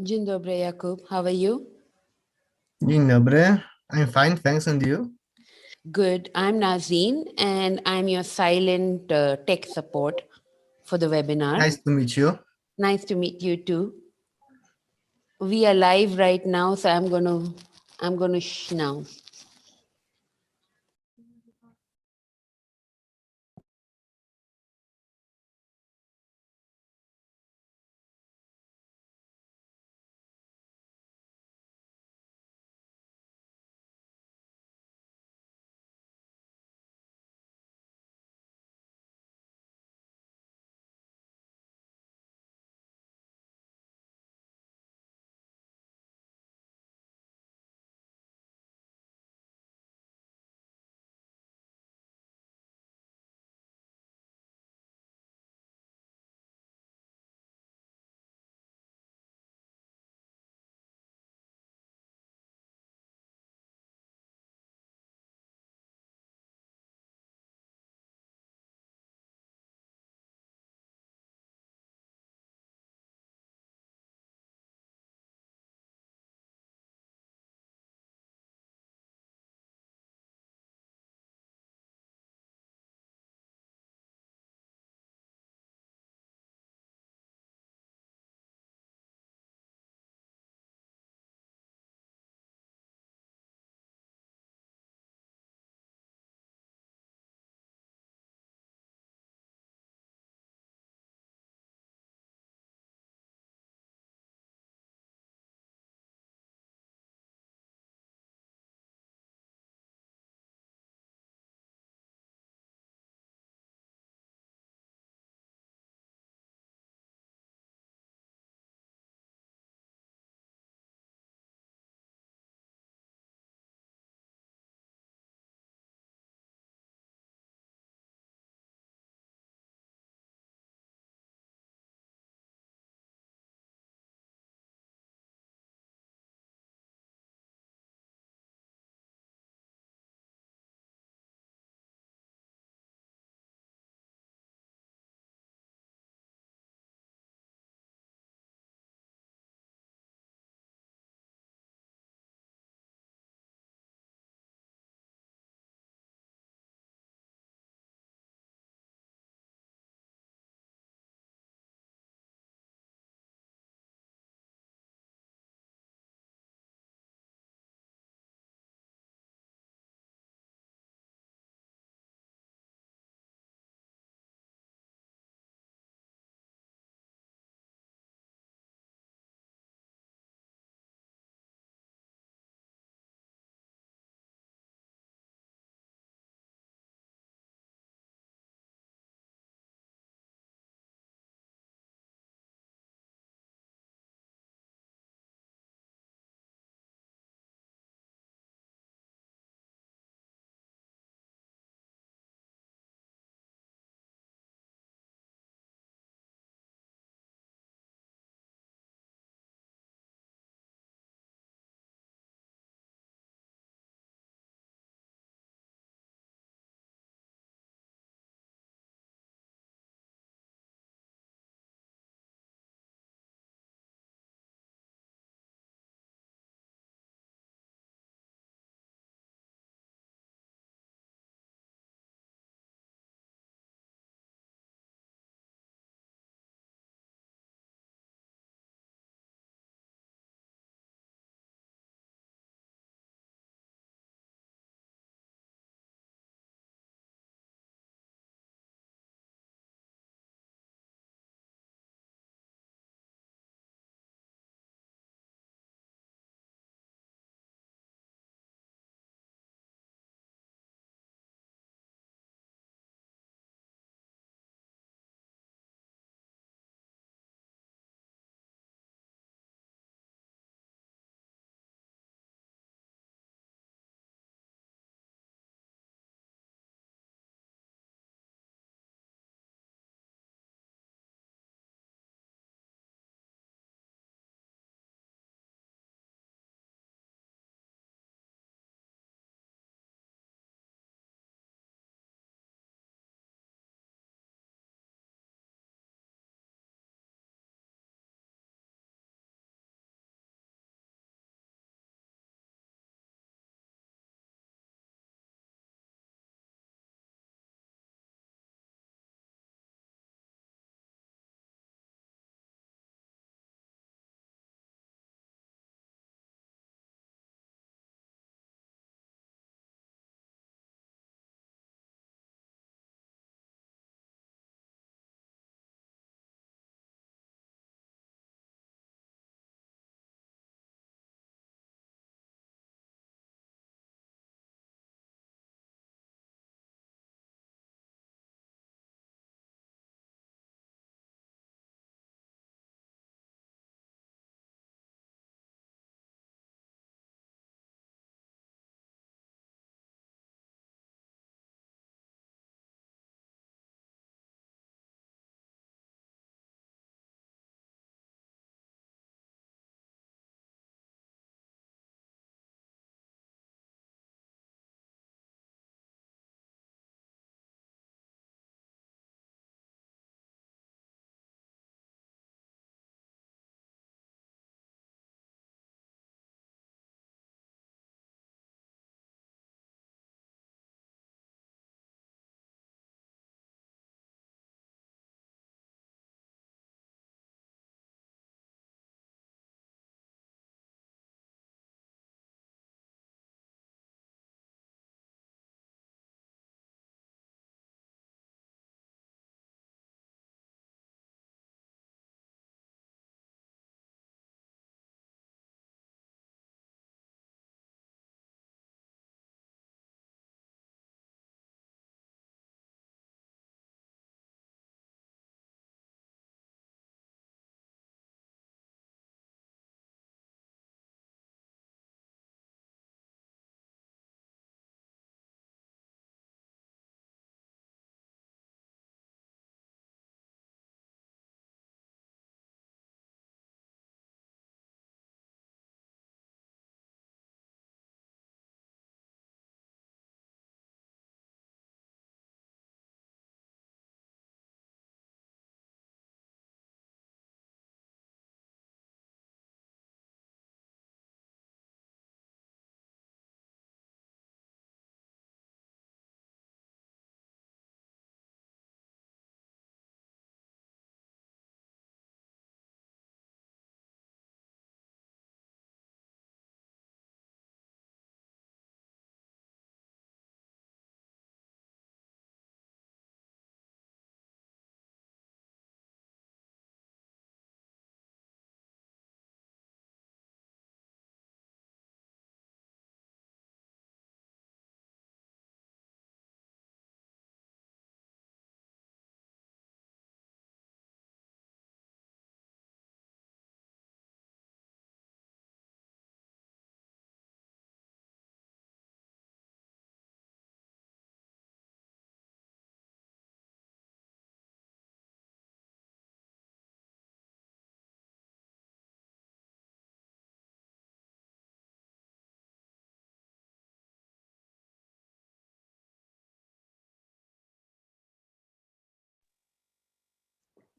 Dzień dobry, Jakub. How are you? Dzień dobry. I'm fine, thanks. And you? Good. I'm Nazeen, and I'm your silent tech support for the webinar. Nice to meet you. Nice to meet you too. We are live right now, so I'm gonna shh now.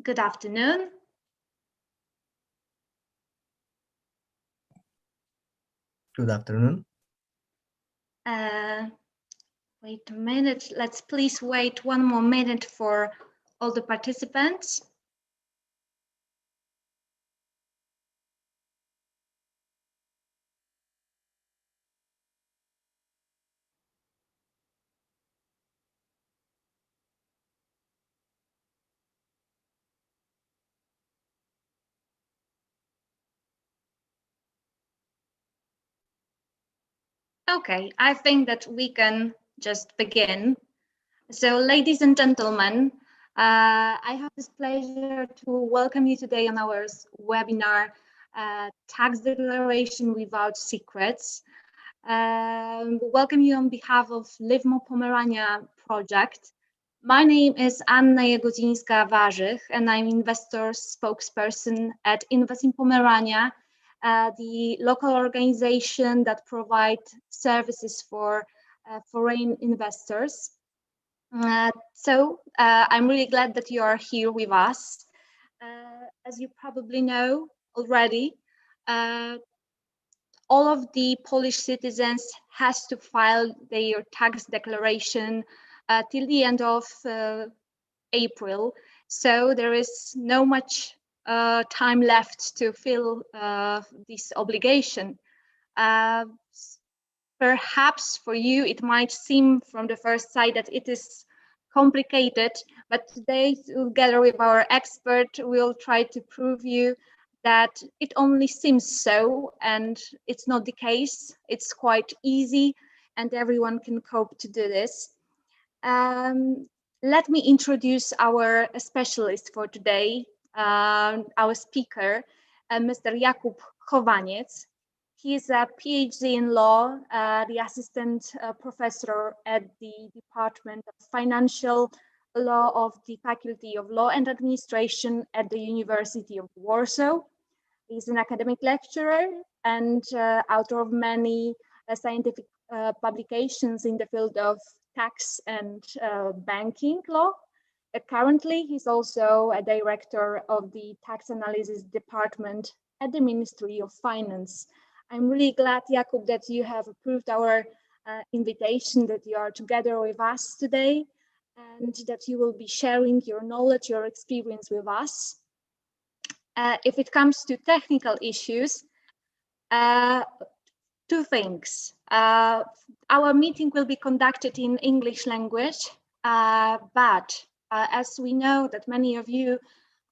Good afternoon. Good afternoon. Wait a minute. Let's please wait one more minute for all the participants. Okay, I think that we can just begin. So, ladies and gentlemen, I have this pleasure to welcome you today on our webinar, Tax Declaration Without Secrets. Welcome you on behalf of Live More Pomerania project. My name is Anna Jagodzińska-Warzych, and I'm investor spokesperson at Invest in Pomerania, the local organization that provides services for foreign investors. I'm really glad that you are here with us. As you probably know already, all of the Polish citizens has to file their tax declaration till the end of April. So there is no much time left to fill this obligation. Perhaps for you, it might seem from the first sight that it is complicated, but today, together with our expert, we'll try to prove you that it only seems so, and it's not the case. It's quite easy, and everyone can cope to do this. Let me introduce our specialist for today, our speaker, Mr. Jakub Chowaniec. He is a PhD in law, the assistant professor at the Department of Financial Law of the Faculty of Law and Administration at the University of Warsaw. He's an academic lecturer and author of many scientific publications in the field of tax and banking law. Currently, he's also a director of the tax analysis department at the Ministry of Finance. I'm really glad, Jakub, that you have approved our invitation, that you are together with us today, and that you will be sharing your knowledge, your experience with us. If it comes to technical issues, two things. Our meeting will be conducted in English language, but as we know that many of you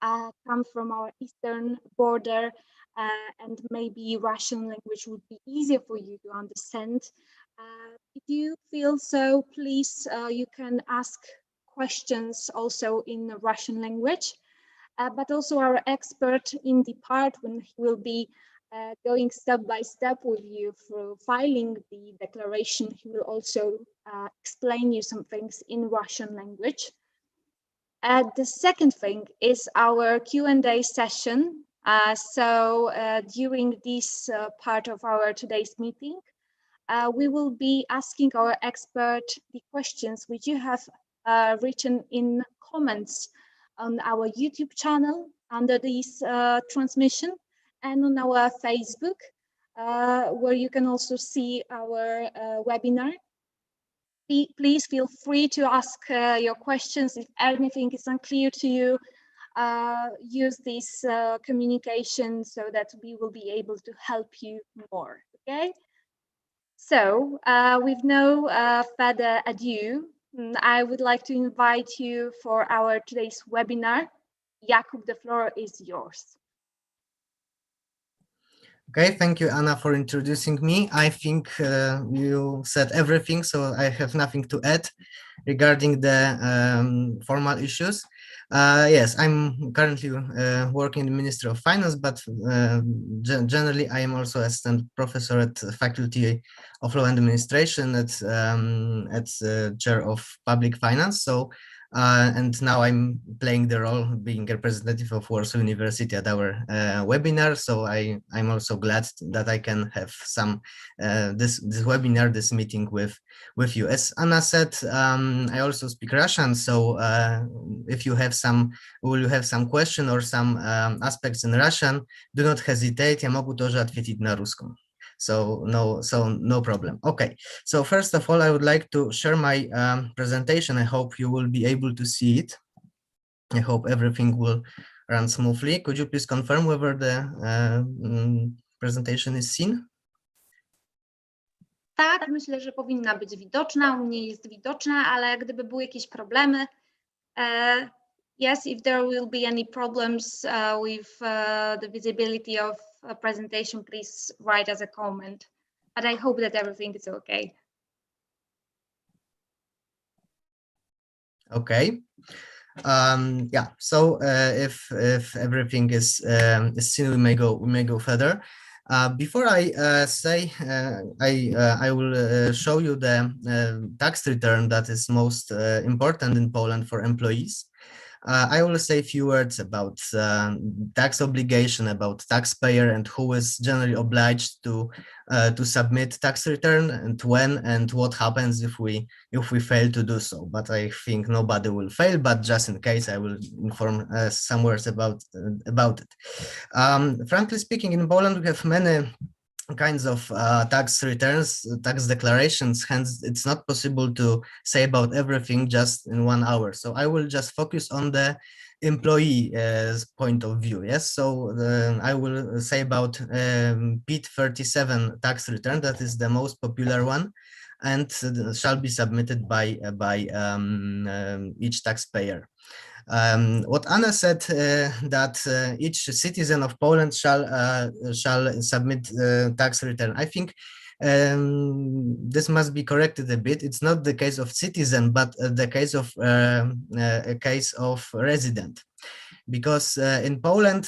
come from our eastern border, and maybe Russian language would be easier for you to understand. If you feel so, please, you can ask questions also in the Russian language, but also our expert in the part when he will be going step by step with you through filing the declaration, he will also explain you some things in Russian language. The second thing is our Q&A session. During this part of our today's meeting, we will be asking our expert the questions which you have written in comments on our YouTube channel under this transmission and on our Facebook, where you can also see our webinar. Please feel free to ask your questions. If anything is unclear to you, use this communication so that we will be able to help you more, okay? So with no further ado, I would like to invite you for our today's webinar. Jakub, the floor is yours. Okay, thank you, Anna, for introducing me. I think you said everything, so I have nothing to add regarding the formal issues. Yes, I'm currently working in the Ministry of Finance, but generally I am also assistant professor at the Faculty of Law and Administration at chair of Public Finance. So And now I'm playing the role being representative of Warsaw University at our webinar. So I'm also glad that I can have some this webinar, this meeting with you. As Anna said, I also speak Russian. So if you have some, will you have some question or some aspects in Russian, do not hesitate. Я могу тоже ответить на русском. So no problem. Okay. So first of all, I would like to share my presentation. I hope you will be able to see it. I hope everything will run smoothly. Could you please confirm whether the presentation is seen? Tak, myślę, że powinna być widoczna. U mnie jest widoczna, ale gdyby były jakieś problemy, yes, if there will be any problems with the visibility of a presentation, please write as a comment. But I hope that everything is okay. Okay. Yeah. So if everything is seen, we may go further. Before I say, I will show you the tax return that is most important in Poland for employees. I will say a few words about tax obligation, about taxpayer, and who is generally obliged to submit tax return, and when, and what happens if we fail to do so. But I think nobody will fail. But just in case, I will inform some words about it. Frankly speaking, in Poland we have many kinds of tax returns, tax declarations, hence it's not possible to say about everything just in 1 hour. So I will just focus on the employee point of view. Yes, so I will say about PIT 37 tax return, that is the most popular one, and shall be submitted by each taxpayer. What Anna said, that each citizen of Poland shall submit tax return. I think this must be corrected a bit. It's not the case of citizen, but the case of a case of resident, because in Poland,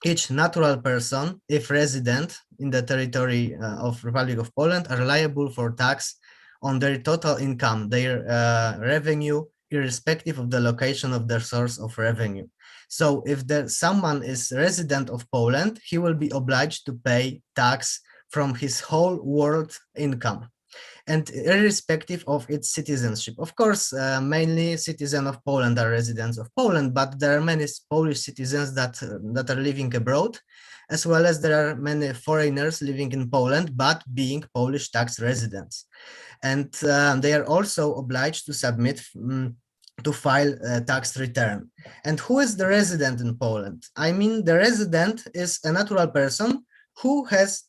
each natural person, if resident in the territory of Republic of Poland, are liable for tax on their total income, their revenue, irrespective of the location of their source of revenue. So if someone is resident of Poland, he will be obliged to pay tax from his whole world income, and irrespective of its citizenship. Of course, mainly citizens of Poland are residents of Poland, but there are many Polish citizens that are living abroad, as well as there are many foreigners living in Poland, but being Polish tax residents. And they are also obliged to submit, to file a tax return. And who is the resident in Poland? I mean, the resident is a natural person who has,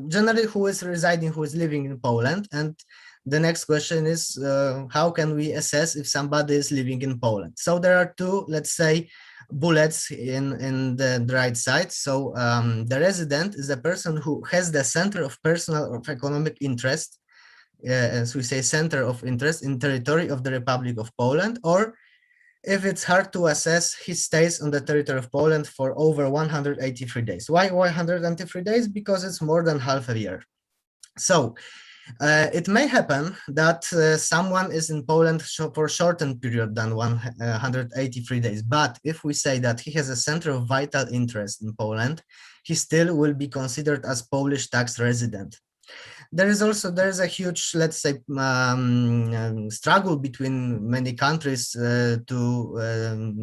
generally, who is residing, who is living in Poland. And the next question is, how can we assess if somebody is living in Poland? So there are two, let's say, bullets in the right side. So the resident is a person who has the center of personal or economic interest, as we say, center of interest in territory of the Republic of Poland, or if it's hard to assess, he stays on the territory of Poland for over 183 days. Why 183 days? Because it's more than half a year. So it may happen that someone is in Poland for a shortened period than 183 days. But if we say that he has a center of vital interest in Poland, he still will be considered as Polish tax resident. There is a huge, let's say, struggle between many countries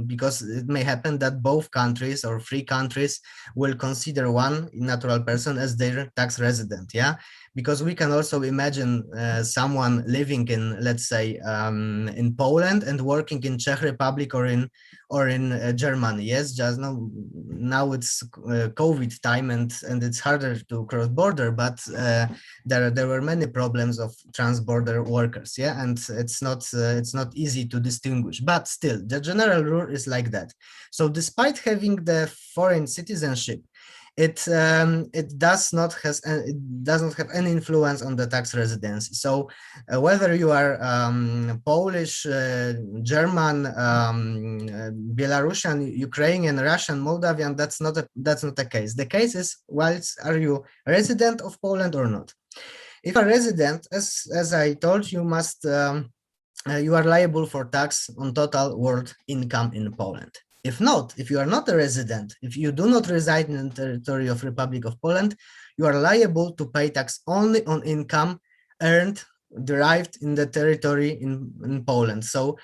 because it may happen that both countries or three countries will consider one natural person as their tax resident. Yeah, because we can also imagine someone living in, let's say, in Poland and working in Czech Republic or in Germany. Yes, just now it's COVID time and it's harder to cross border, but there were many problems of trans-border workers. Yeah, and it's not easy to distinguish, but still the general rule is like that. So despite having the foreign citizenship, it doesn't have any influence on the tax residency. So whether you are Polish, German, Belarusian, Ukrainian, Russian, Moldavian, that's not the case. The case is, well, are you a resident of Poland or not? If a resident, as I told you, must you are liable for tax on total world income in Poland. If not, if you are not a resident, if you do not reside in the territory of Republic of Poland, you are liable to pay tax only on income earned, derived in the territory in Poland. So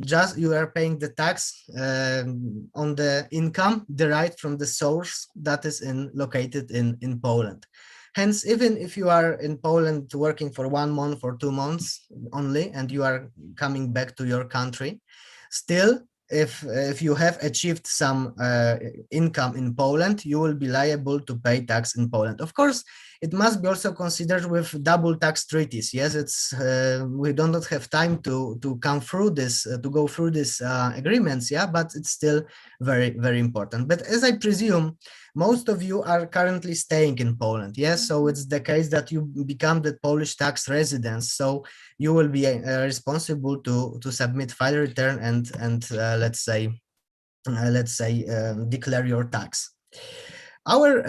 just you are paying the tax on the income derived from the source that is located in Poland. Hence, even if you are in Poland working for 1 month or 2 months only, and you are coming back to your country, still, if you have achieved some income in Poland, you will be liable to pay tax in Poland. Of course, it must be also considered with double tax treaties. Yes, it's we do not have time to come through this, to go through these agreements. Yeah, but it's still very important. But as I presume, most of you are currently staying in Poland. Yes, so it's the case that you become the Polish tax residents. So you will be responsible to submit file return and let's say declare your tax. Our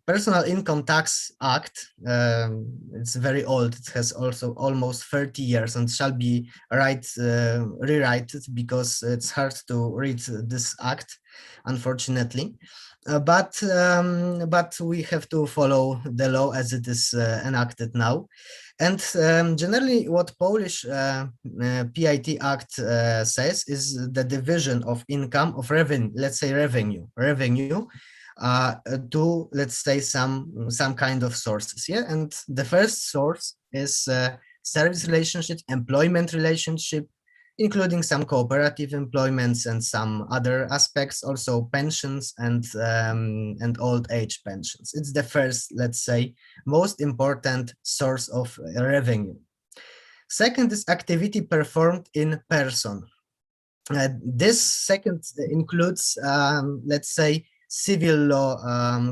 Personal Income Tax Act, it's very old. It has also almost 30 years and shall be rewritten because it's hard to read this act, unfortunately. But we have to follow the law as it is enacted now. And generally, what Polish PIT Act says is the division of income of revenue, let's say revenue to, let's say, some kind of sources. Yeah, and the first source is service relationship, employment relationship, including some cooperative employments and some other aspects, also pensions and old age pensions. It's the first, let's say, most important source of revenue. Second is activity performed in person. This second includes, let's say, civil law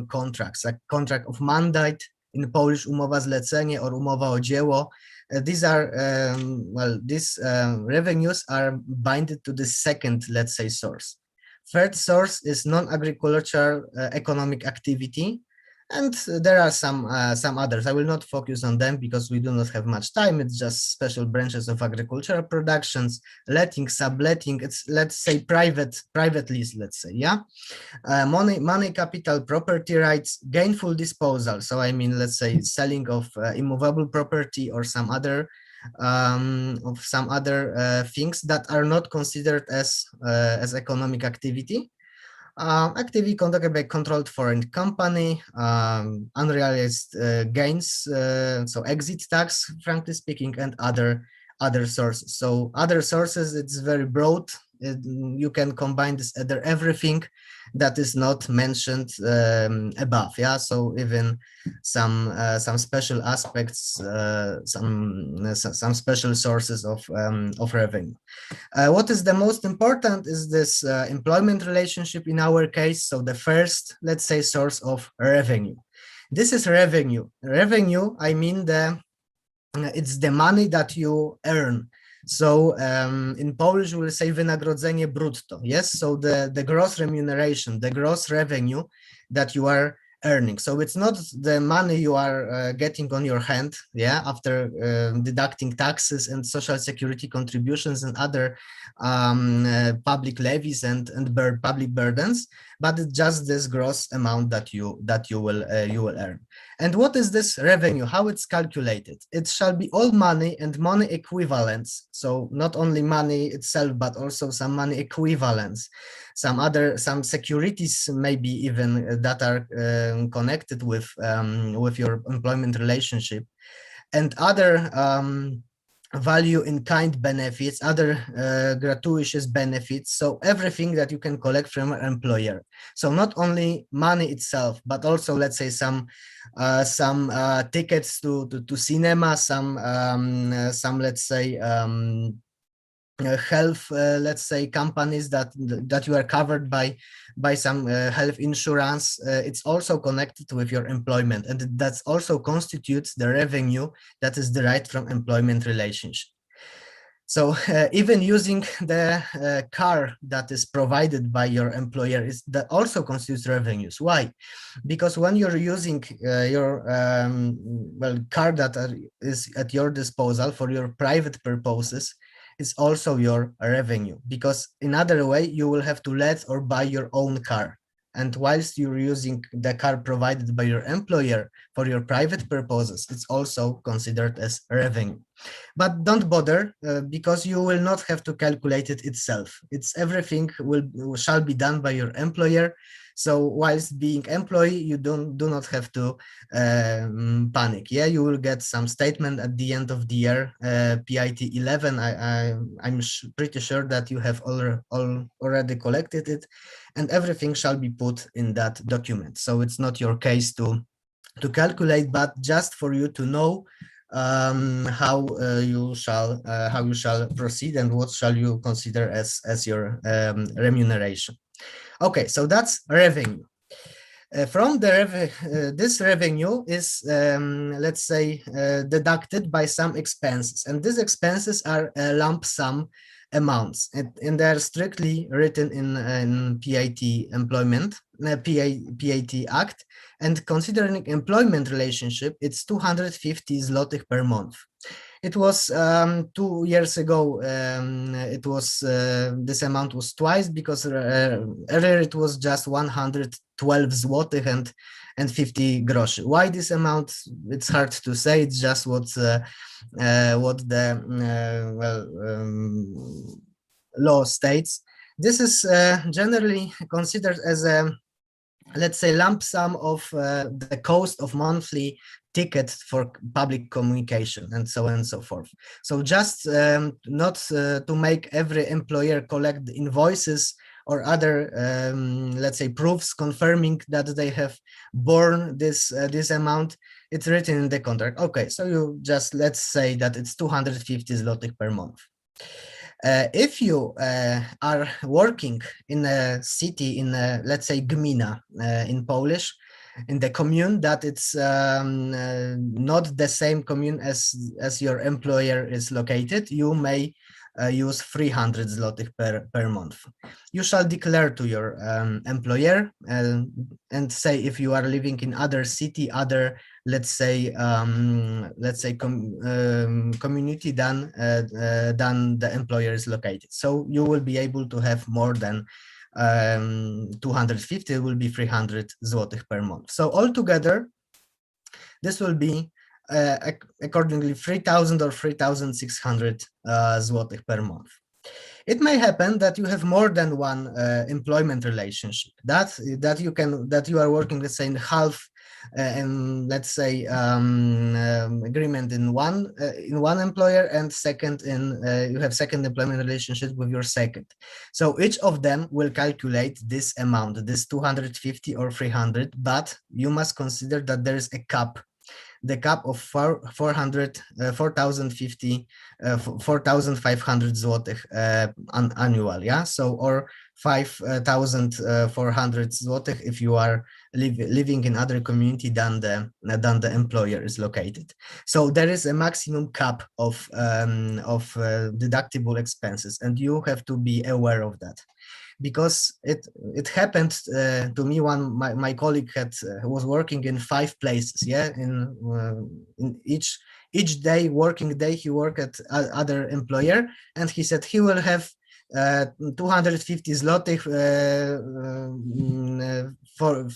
contracts, like contract of mandate, in Polish umowa zlecenie or umowa o dzieło. These are, these revenues are binded to the second, let's say, source. Third source is non-agricultural economic activity. And there are some others. I will not focus on them because we do not have much time. It's just special branches of agricultural productions, letting, subletting. It's, let's say, private lease, let's say, yeah. Money, capital, property rights, gainful disposal. So I mean, let's say, selling of immovable property or some other things that are not considered as economic activity. Activity conducted by controlled foreign company, unrealized gains, so exit tax, frankly speaking, and other sources. So other sources, it's very broad. You can combine this under everything that is not mentioned above. Yeah, so even some special aspects, some special sources of revenue. What is the most important is this employment relationship in our case. So the first, let's say, source of revenue. This is revenue. Revenue, I mean, it's the money that you earn. So in Polish, we'll say wynagrodzenie brutto. Yes, so the gross remuneration, the gross revenue that you are earning. So it's not the money you are getting on your hand, yeah, after deducting taxes and social security contributions and other public levies and public burdens, but it's just this gross amount that you will earn. And what is this revenue? How it's calculated? It shall be all money and money equivalents. So not only money itself, but also some money equivalents, some securities, maybe even that are connected with your employment relationship, and other value in kind benefits, other gratuitous benefits. So everything that you can collect from an employer. So not only money itself, but also, let's say, some tickets to cinema, some let's say health, let's say, companies that you are covered by some health insurance. It's also connected with your employment, and that also constitutes the revenue that is derived from employment relationship. So even using the car that is provided by your employer is that also constitutes revenues. Why? Because when you're using your car that is at your disposal for your private purposes, it's also your revenue. Because in other way, you will have to let or buy your own car. And whilst you're using the car provided by your employer for your private purposes, it's also considered as revenue. But don't bother because you will not have to calculate it itself. It's everything shall be done by your employer. So whilst being employee, you do not have to panic. Yeah, you will get some statement at the end of the year, PIT 11. I'm pretty sure that you have already collected it, and everything shall be put in that document. So it's not your case to calculate, but just for you to know how you shall proceed and what shall you consider as your remuneration. Okay, so that's revenue. From the this revenue is let's say deducted by some expenses, and these expenses are lump sum amounts, and they're strictly written in PIT employment, PIT Act, and considering employment relationship, it's 250 zlotych per month. It was 2 years ago. It was this amount was twice, because earlier it was just 112 zlotych and 50 groszy. Why this amount? It's hard to say. It's just what the law states. This is generally considered as a, let's say, lump sum of the cost of monthly ticket for public communication, and so on and so forth. So just not to make every employer collect the invoices or other, let's say, proofs confirming that they have borne this amount. It's written in the contract. Okay, so you just, let's say that it's 250 zlotych per month. If you are working in a city, in a, let's say, gmina in Polish, in the commune that it's not the same commune as your employer is located, you may use 300 zlotych per month. You shall declare to your employer and say if you are living in other city, other, let's say community than the employer is located. So you will be able to have more than 250. It will be 300 zlotych per month. So altogether, this will be accordingly 3,000 or 3,600 zlotych per month. It may happen that you have more than one employment relationship, that you are working, let's say, in half and let's say agreement in one employer, and second in you have second employment relationship with your second. So each of them will calculate this amount, this 250 or 300, but you must consider that there is a cap. The cap of 4,500 zlotych annual, yeah. So or 5,400 zlotych if you are living in other community than the employer is located. So there is a maximum cap of deductible expenses, and you have to be aware of that. Because it happened to me. My colleague was working in 5 places, yeah, in each working day he worked at other employer, and he said he will have 250 zlotych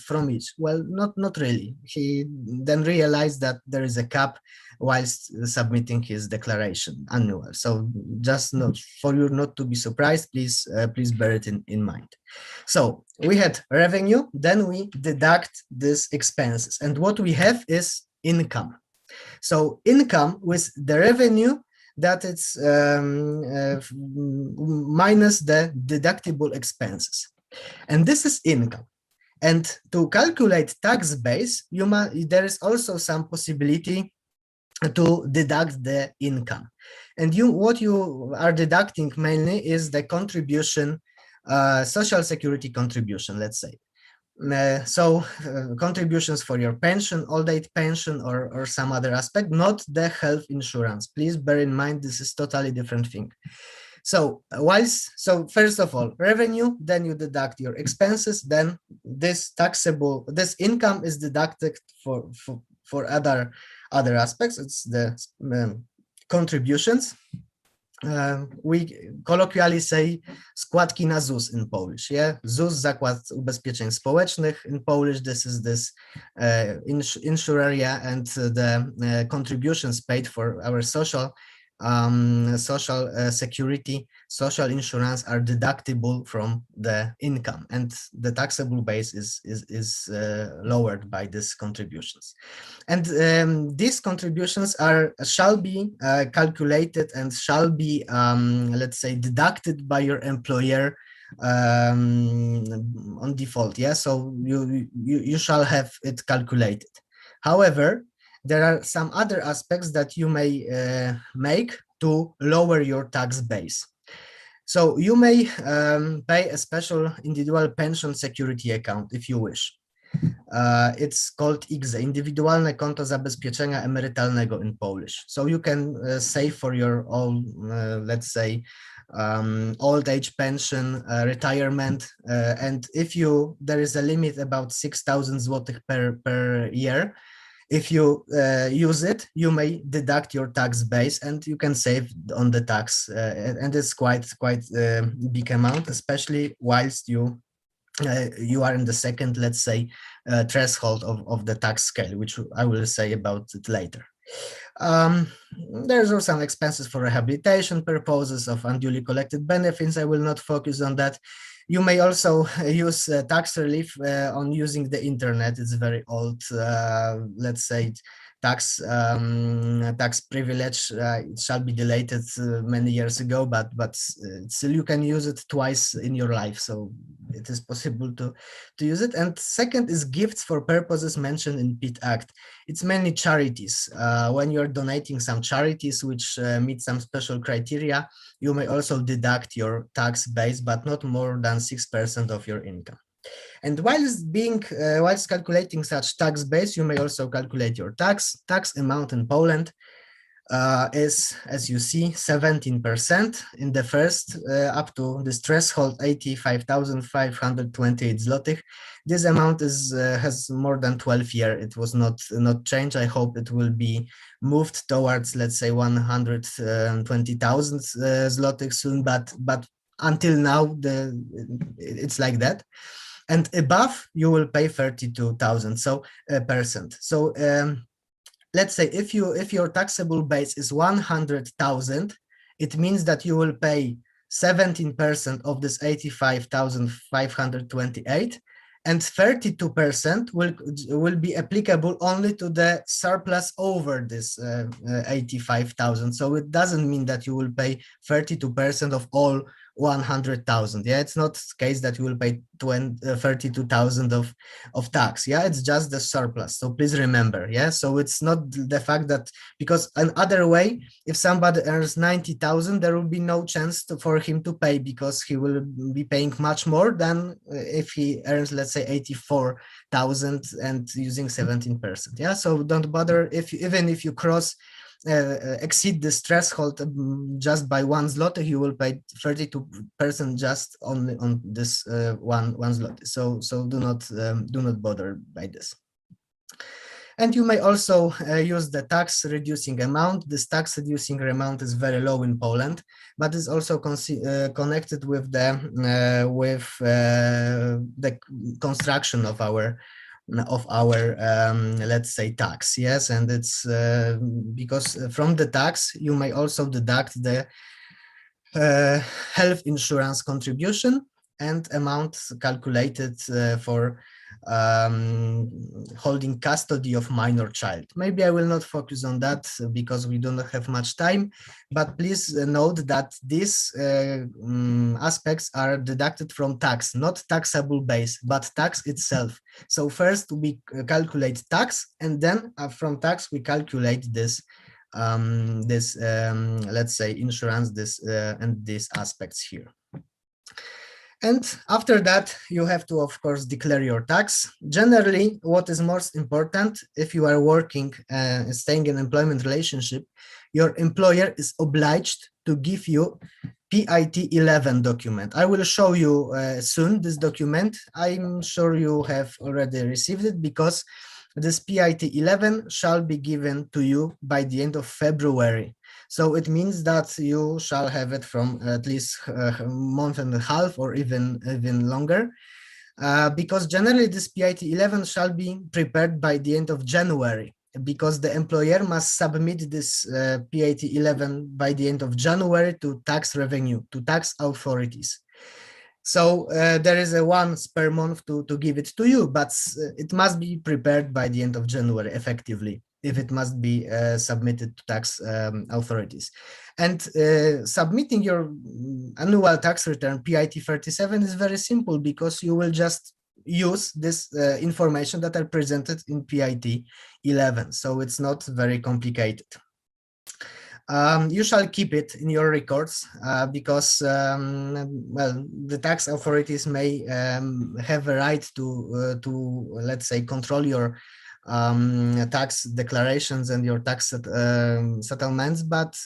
from each. Well, not really. He then realized that there is a cap whilst submitting his declaration annual. So just not for you not to be surprised, please bear it in mind. So we had revenue, then we deduct these expenses, and what we have is income. So income with the revenue that it's minus the deductible expenses, and this is income. And to calculate tax base, there is also some possibility to deduct the income. And what you are deducting mainly is the contribution, social security contribution, let's say. Contributions for your pension, old age pension, or some other aspect, not the health insurance. Please bear in mind this is totally different thing. So first of all, revenue, then you deduct your expenses, then this income is deducted for other aspects. It's the contributions. We colloquially say składki na ZUS in Polish, yeah? ZUS, Zakład Ubezpieczeń Społecznych. In Polish, this is this insuraria, and the contributions paid for our social security, social insurance are deductible from the income, and the taxable base is lowered by these contributions. And these contributions shall be calculated and shall be, let's say, deducted by your employer on default. Yeah, so you shall have it calculated. However, there are some other aspects that you may make to lower your tax base. So you may pay a special individual pension security account if you wish. It's called IKZE, Indywidualne Konto Zabezpieczenia Emerytalnego in Polish. So you can save for your own, let's say, old age pension, retirement, and if there is a limit about 6,000 zlotych per year. If you use it, you may deduct your tax base and you can save on the tax, and it's quite big amount, especially whilst you are in the second, let's say, threshold of the tax scale, which I will say about it later. There's also some expenses for rehabilitation purposes of unduly collected benefits. I will not focus on that. You may also use tax relief on using the internet. It's very old, let's say, tax privilege. It shall be deleted many years ago, but still you can use it twice in your life, so it is possible to use it. And second is gifts for purposes mentioned in PIT Act. It's mainly charities. When you're donating some charities which meet some special criteria, you may also deduct your tax base, but not more than 6% of your income. And whilst calculating such tax base, you may also calculate your tax amount in Poland. Is, as you see, 17% in the first, up to this threshold 85,528 zlotych. This amount has more than 12 years. It was not changed. I hope it will be moved towards, let's say, 120,000 zlotych soon, but until now it's like that. And above you will pay 32,000 percent. So let's say if your taxable base is 100,000, it means that you will pay 17% of this 85,528, and 32% will be applicable only to the surplus over this 85,000. So it doesn't mean that you will pay 32% of all 100,000. Yeah, it's not the case that you will pay 32,000 of tax. Yeah, it's just the surplus. So please remember. Yeah, so it's not the fact that, because another way, if somebody earns 90,000, there will be no chance for him to pay, because he will be paying much more than if he earns, let's say, 84,000 and using 17%. Yeah, so don't bother even if you exceed this threshold just by 1 zloty, you will pay 32% just only on this one zloty. So do not bother by this. And you may also use the tax reducing amount. This tax reducing amount is very low in Poland, but is also connected with the construction of our let's say, tax. Yes, and it's because from the tax you may also deduct the health insurance contribution and amount calculated for holding custody of minor child. Maybe I will not focus on that because we do not have much time, but please note that these aspects are deducted from tax, not taxable base, but tax itself. So first we calculate tax, and then from tax we calculate this let's say, insurance, and these aspects here. And after that, you have to, of course, declare your tax. Generally, what is most important, if you are working, staying in employment relationship, your employer is obliged to give you PIT 11 document. I will show you soon this document. I'm sure you have already received it, because this PIT 11 shall be given to you by the end of February. So it means that you shall have it from at least a month and a half, or even longer, because generally this PIT 11 shall be prepared by the end of January, because the employer must submit this PIT 11 by the end of January to tax revenue, to tax authorities. So there is a once per month to give it to you, but it must be prepared by the end of January effectively, if it must be submitted to tax authorities. And submitting your annual tax return PIT 37 is very simple, because you will just use this information that are presented in PIT 11. So it's not very complicated. You shall keep it in your records, because well, the tax authorities may have a right to let's say, control your tax declarations and your tax settlements, but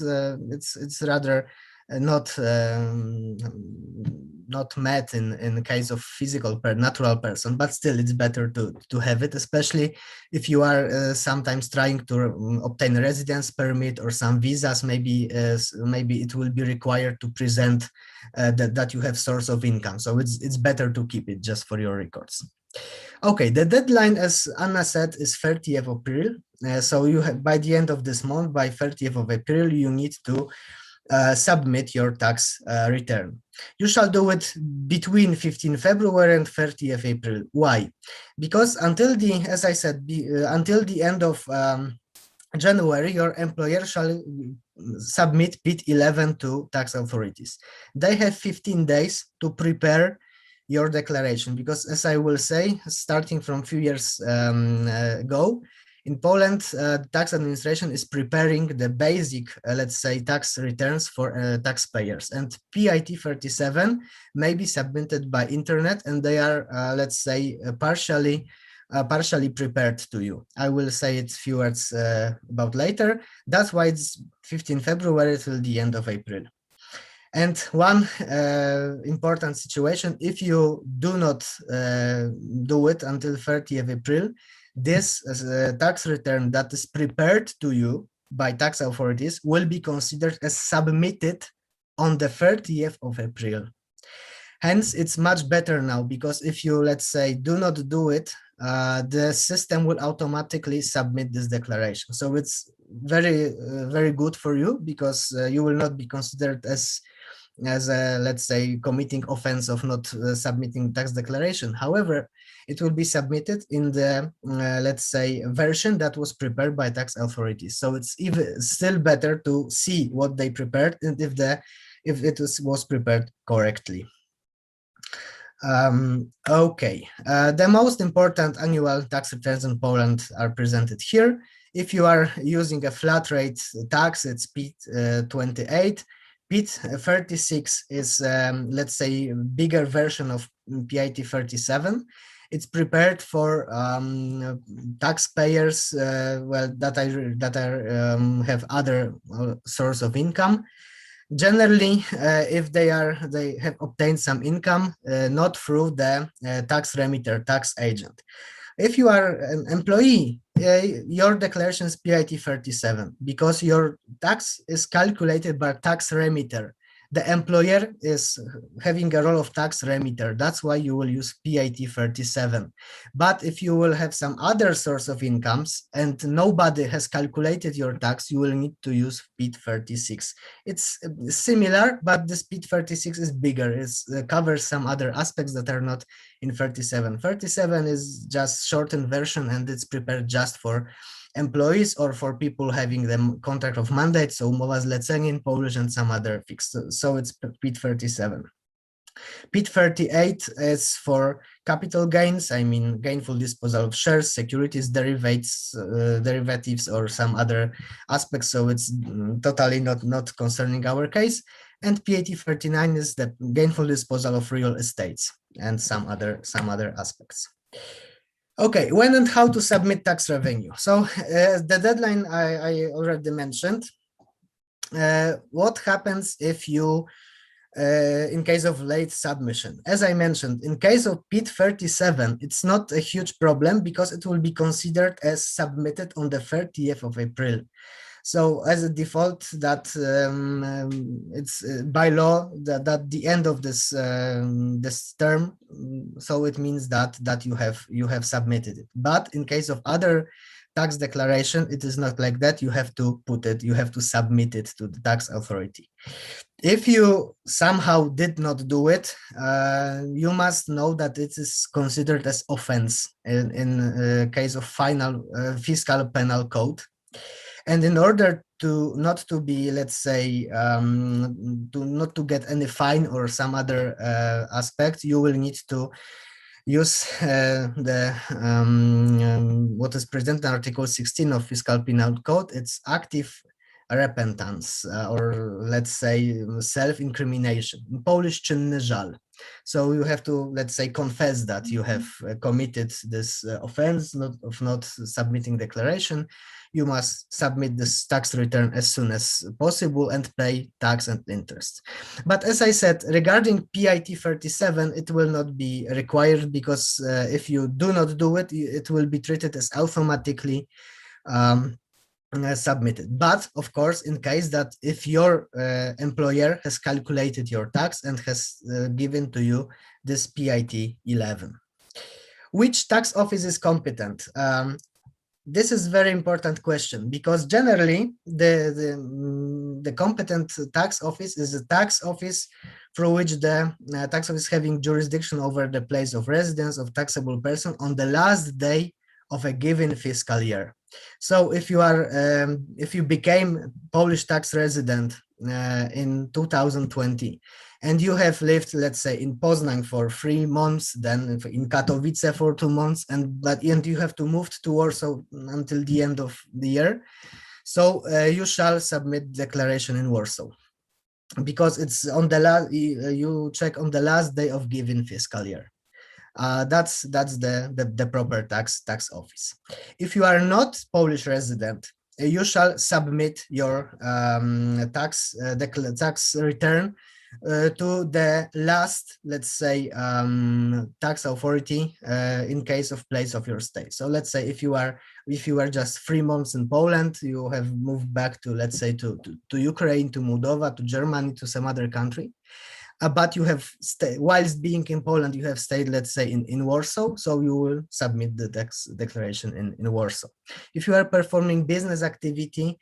it's rather not met in case of physical natural person, but still it's better to have it, especially if you are sometimes trying to obtain a residence permit or some visas. Maybe it will be required to present that you have source of income, so it's better to keep it just for your records. Okay, the deadline, as Anna said, is 30th of April. So you have, by the end of this month, by 30th of April, you need to submit your tax return. You shall do it between 15 February and 30th April. Why? Because until as I said, until the end of January, your employer shall submit PIT 11 to tax authorities. They have 15 days to prepare your declaration, because, as I will say, starting from a few years ago, in Poland, tax administration is preparing the basic, let's say, tax returns for taxpayers, and PIT 37 may be submitted by internet, and they are, let's say, partially prepared to you. I will say it few words about later. That's why it's 15 February till the end of April. And one important situation, if you do not do it until 30th April, this tax return that is prepared to you by tax authorities will be considered as submitted on the 30th of April. Hence, it's much better now, because if you, let's say, do not do it, the system will automatically submit this declaration. So it's very good for you, because you will not be considered as a, let's say, committing offense of not submitting tax declaration. However, it will be submitted in the, let's say, version that was prepared by tax authorities. So it's even still better to see what they prepared, and if it was prepared correctly. Okay, the most important annual tax returns in Poland are presented here. If you are using a flat rate tax, it's PIT 28. PIT 36 is, let's say, a bigger version of PIT 37. It's prepared for taxpayers well, that have other source of income. Generally, if they have obtained some income, not through the tax remitter, tax agent. If you are an employee, your declaration is PIT 37, because your tax is calculated by tax remitter. The employer is having a role of tax remitter. That's why you will use PIT 37. But if you will have some other source of incomes and nobody has calculated your tax, you will need to use PIT 36. It's similar, but this PIT 36 is bigger. It covers some other aspects that are not in 37. 37 is just shortened version, and it's prepared just for employees or for people having the contract of mandate, so umowa zlecenie in Polish and some other fixed. So it's PIT 37. PIT 38 is for capital gains, I mean gainful disposal of shares, securities, derivatives, or some other aspects. So it's totally not concerning our case. And PAT 39 is the gainful disposal of real estates and some other aspects. Okay, when and how to submit tax revenue. So the deadline I already mentioned. What happens if you in case of late submission? As I mentioned, in case of PIT 37, it's not a huge problem because it will be considered as submitted on the 30th of April. So as a default, that it's by law that the end of this this term, so it means that you have submitted it. But in case of other tax declaration, it is not like that. You have to put it, you have to submit it to the tax authority. If you somehow did not do it, you must know that it is considered as offense in case of final fiscal penal code. And in order to not to be, let's say, not to get any fine or some other aspect, you will need to use what is present in Article 16 of Fiscal Penal Code. It's active repentance, or let's say self-incrimination. In Polish, czynny żal. So you have to, let's say, confess that you have committed this offense of not submitting declaration. You must submit this tax return as soon as possible and pay tax and interest. But as I said, regarding PIT 37, it will not be required because if you do not do it, it will be treated as automatically submitted. But of course, in case that if your employer has calculated your tax and has given to you this PIT 11. Which tax office is competent? This is very important question because generally the competent tax office is a tax office through which the tax office having jurisdiction over the place of residence of taxable person on the last day of a given fiscal year. So if you are if you became Polish tax resident in 2020 and you have lived, let's say, in Poznań for 3 months, then in Katowice for 2 months, and you have to move to Warsaw until the end of the year, so you shall submit declaration in Warsaw because it's on the last, you check on the last day of given fiscal year. That's the proper tax office. If you are not Polish resident, you shall submit your tax return to the last, let's say, tax authority in case of place of your stay. So let's say if you are just 3 months in Poland, you have moved back to, let's say, to Ukraine, to Moldova, to Germany, to some other country. But you have whilst being in Poland, you have stayed, let's say, in Warsaw, so you will submit the tax declaration in Warsaw. If you are performing business activity,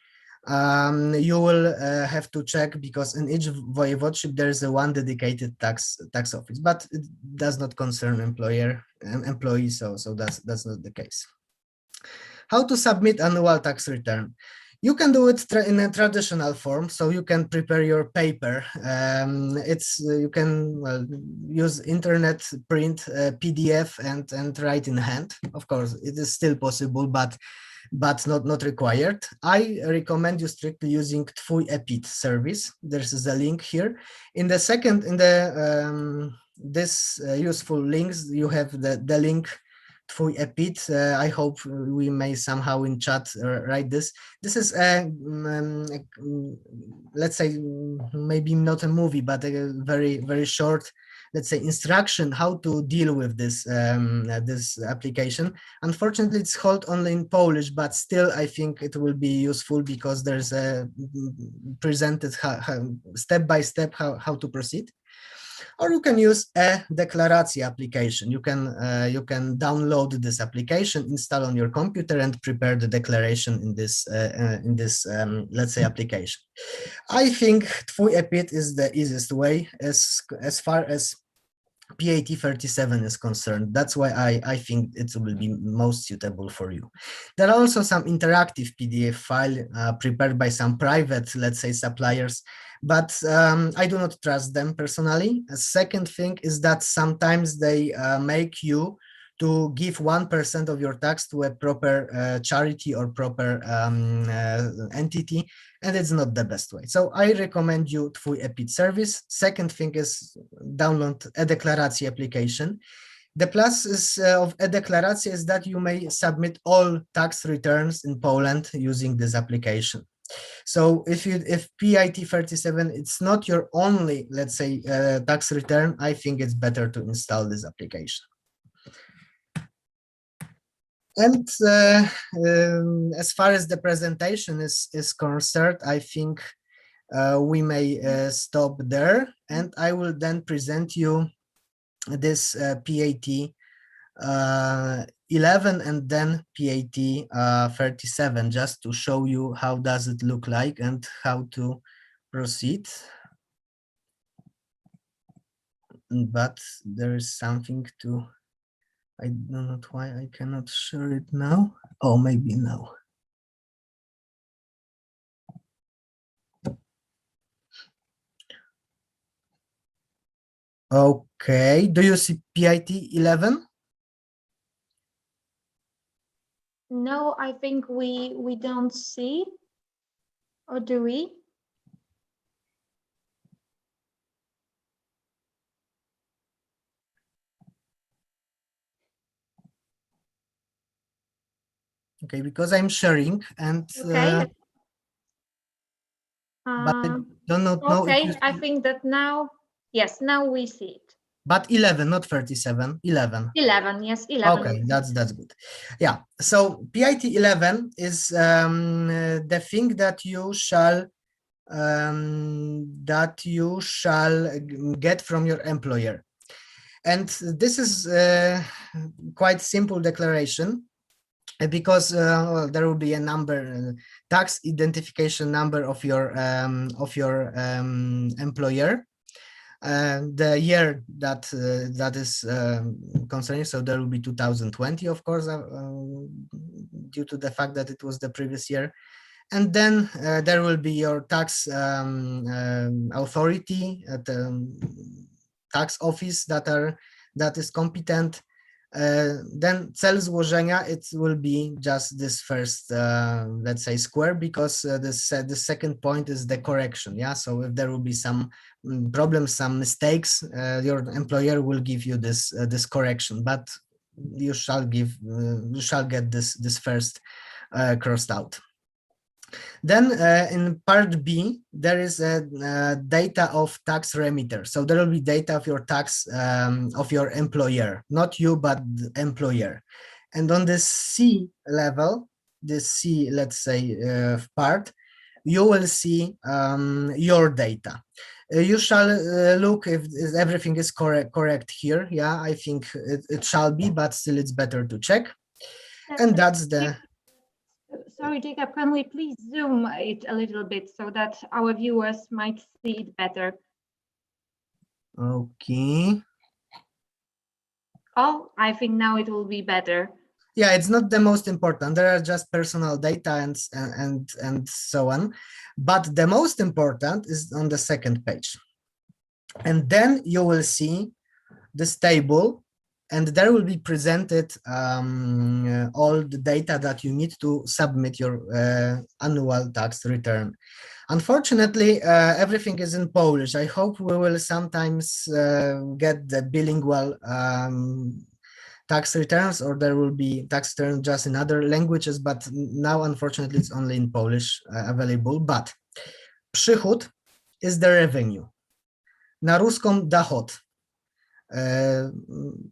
you will have to check because in each voivodeship there is a one dedicated tax office, but it does not concern employees, so that's not the case. How to submit annual tax return? You can do it in a traditional form, so you can prepare your paper. You can use internet, print, PDF, and write in hand. Of course, it is still possible, but not required. I recommend you strictly using Twój EPIT service. There's a link here. In the second, this useful links, you have the link Twój EPIT. I hope we may somehow in chat write this. This is let's say, maybe not a movie, but a very, very short, let's say, instruction how to deal with this this application. Unfortunately, it's held only in Polish, but still I think it will be useful because there's a presented step by step how to proceed. Or you can use a Deklaracje application. You can download this application, install on your computer, and prepare the declaration in this let's say application. I think Twój EPIT is the easiest way as far as PAT 37 is concerned. That's why I think it will be most suitable for you. There are also some interactive PDF file prepared by some private, let's say, suppliers, but I do not trust them personally. A second thing is that sometimes they make you to give 1% of your tax to a proper charity or proper entity, and it's not the best way. So I recommend you Twój EPIT service. Second thing is download e-deklarację application. The plus is, of e-deklarację is that you may submit all tax returns in Poland using this application. So if PIT 37, it's not your only, let's say, tax return, I think it's better to install this application. And as far as the presentation is concerned, I think we may stop there, and I will then present you this PAT 11 and then PAT 37, just to show you how does it look like and how to proceed. But there is something to, I don't know why I cannot share it now. Oh, maybe now. Okay, do you see PIT 11? No, I think we don't see, or do we? Okay, because I'm sharing and Okay. but I do not know if you Okay, I think that now, yes, now we see it. but 11, not 37, 11. 11, yes, 11. Okay, that's good. Yeah, so PIT 11 is the thing that you shall get from your employer. And this is quite simple declaration, because well, there will be a number, tax identification number of your employer, the year that is concerning. So there will be 2020, of course, due to the fact that it was the previous year. And then there will be your tax authority at the tax office that is competent. Then cel złożenia, it will be just this first, let's say, square, because the second point is the correction. Yeah, so if there will be some problems, some mistakes, your employer will give you this correction, but you shall get this first crossed out. Then in part B, there is a data of tax remitter. So there will be data of your tax of your employer, not you, but the employer. And on the C level, this C, let's say, part, you will see your data. You shall look if everything is correct here. Yeah, I think it shall be, but still it's better to check. And that's the... Sorry, Jacob, can we please zoom it a little bit so that our viewers might see it better? Okay. Oh, I think now it will be better. Yeah, it's not the most important. There are just personal data and so on. But the most important is on the second page. And then you will see this table, and there will be presented all the data that you need to submit your annual tax return. Unfortunately, everything is in Polish. I hope we will sometimes get the bilingual tax returns, or there will be tax returns just in other languages, but now unfortunately it's only in Polish available. But przychód is the revenue. Na ruską dochód.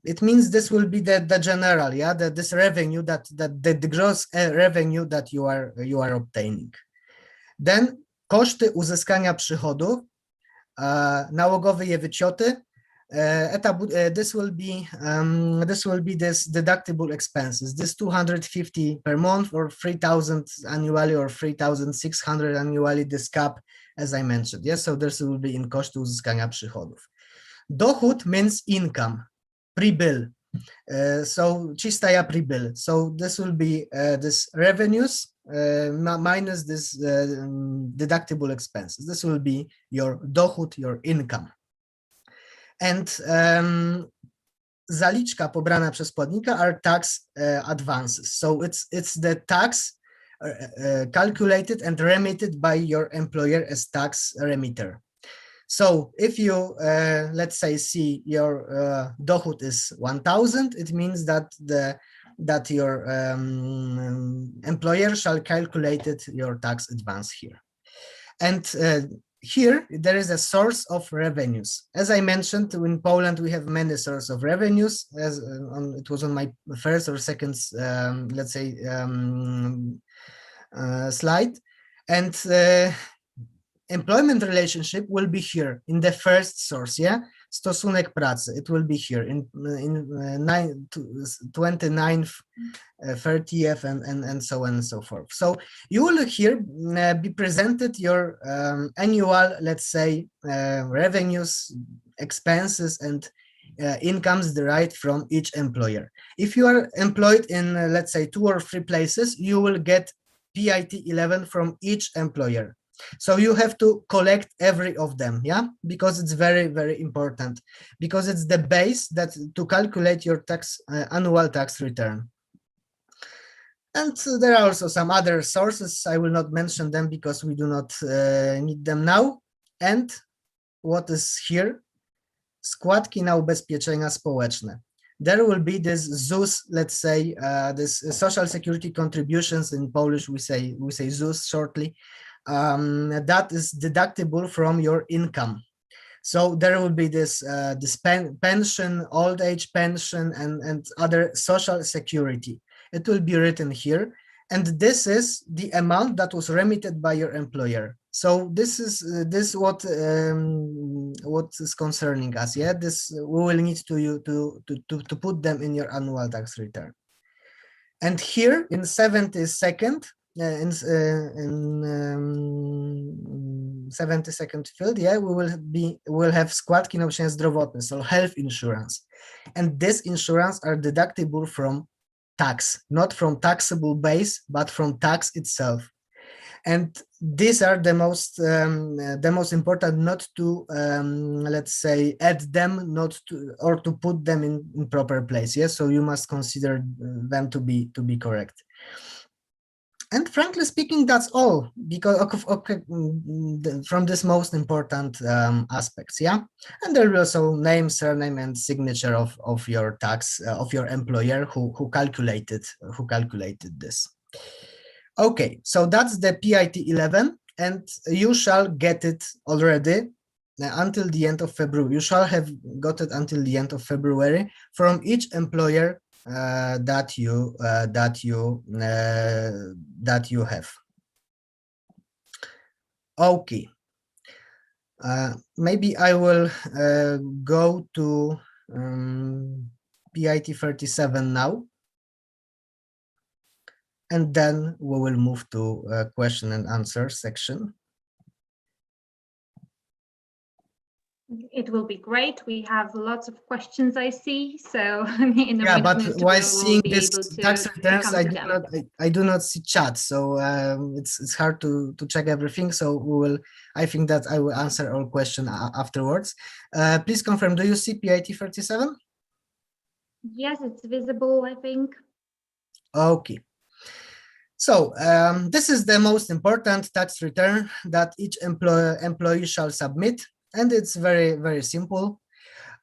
It means this will be the general, yeah, this revenue that the gross revenue that you are obtaining. Then koszty uzyskania przychodów, nałogowe je wycioty. This will be this deductible expenses, this 250 per month or 3,000 annually or 3,600 annually, this cap, as I mentioned. Yes, so this will be in koszty uzyskania przychodów. Dochód means income, pre-bill. So чистая прибыль. So this will be this revenues minus this deductible expenses. This will be your dochód, your income. And zaliczka pobrana przez płatnika are tax advances. So it's the tax calculated and remitted by your employer as tax remitter. So if you, let's say, see your dochód is 1,000, it means that your employer shall calculate your tax advance here. And here there is a source of revenues. As I mentioned, in Poland we have many sources of revenues. As it was on my first or second, let's say, slide, and employment relationship will be here in the first source, yeah? Stosunek pracy, it will be here in 29th, 30th, and so on and so forth. So you will here be presented your annual, let's say, revenues, expenses, and incomes derived from each employer. If you are employed in, let's say, 2 or 3 places, you will get PIT 11 from each employer. So you have to collect every of them, yeah, because it's very, very important, because it's the base that to calculate your tax annual tax return. And there are also some other sources. I will not mention them because we do not need them now. And what is here? Składki na ubezpieczenia społeczne. There will be this ZUS, let's say, this social security contributions. In Polish we say ZUS shortly. That is deductible from your income. So there will be this pension, old age pension, and other social security. It will be written here, and this is the amount that was remitted by your employer. So this is what is concerning us. Yeah, this we will need to put them in your annual tax return. And here in 72nd. In 72nd field, yeah, we will have składki na ubezpieczenie zdrowotne, so health insurance, and this insurance are deductible from tax, not from taxable base, but from tax itself. And these are the most important, not to let's say add them, not to, or to put them in proper place. Yes, so you must consider them to be correct. And frankly speaking, that's all, because from this most important aspects, yeah. And there will also name, surname, and signature of your tax of your employer who calculated this. Okay, so that's the PIT 11, and you shall get it already until the end of February. You shall have got it until the end of February from each employer that you have. Okay, maybe I will go to PIT 37 now, and then we will move to question and answer section. It will be great. We have lots of questions, I see. So in the but while seeing this tax returns, I do not see chat, so it's hard to check everything. So I think that I will answer all questions afterwards. Please confirm, do you see PIT 37? Yes, it's visible, I think. Okay. So this is the most important tax return that each employee shall submit, and it's very, very simple.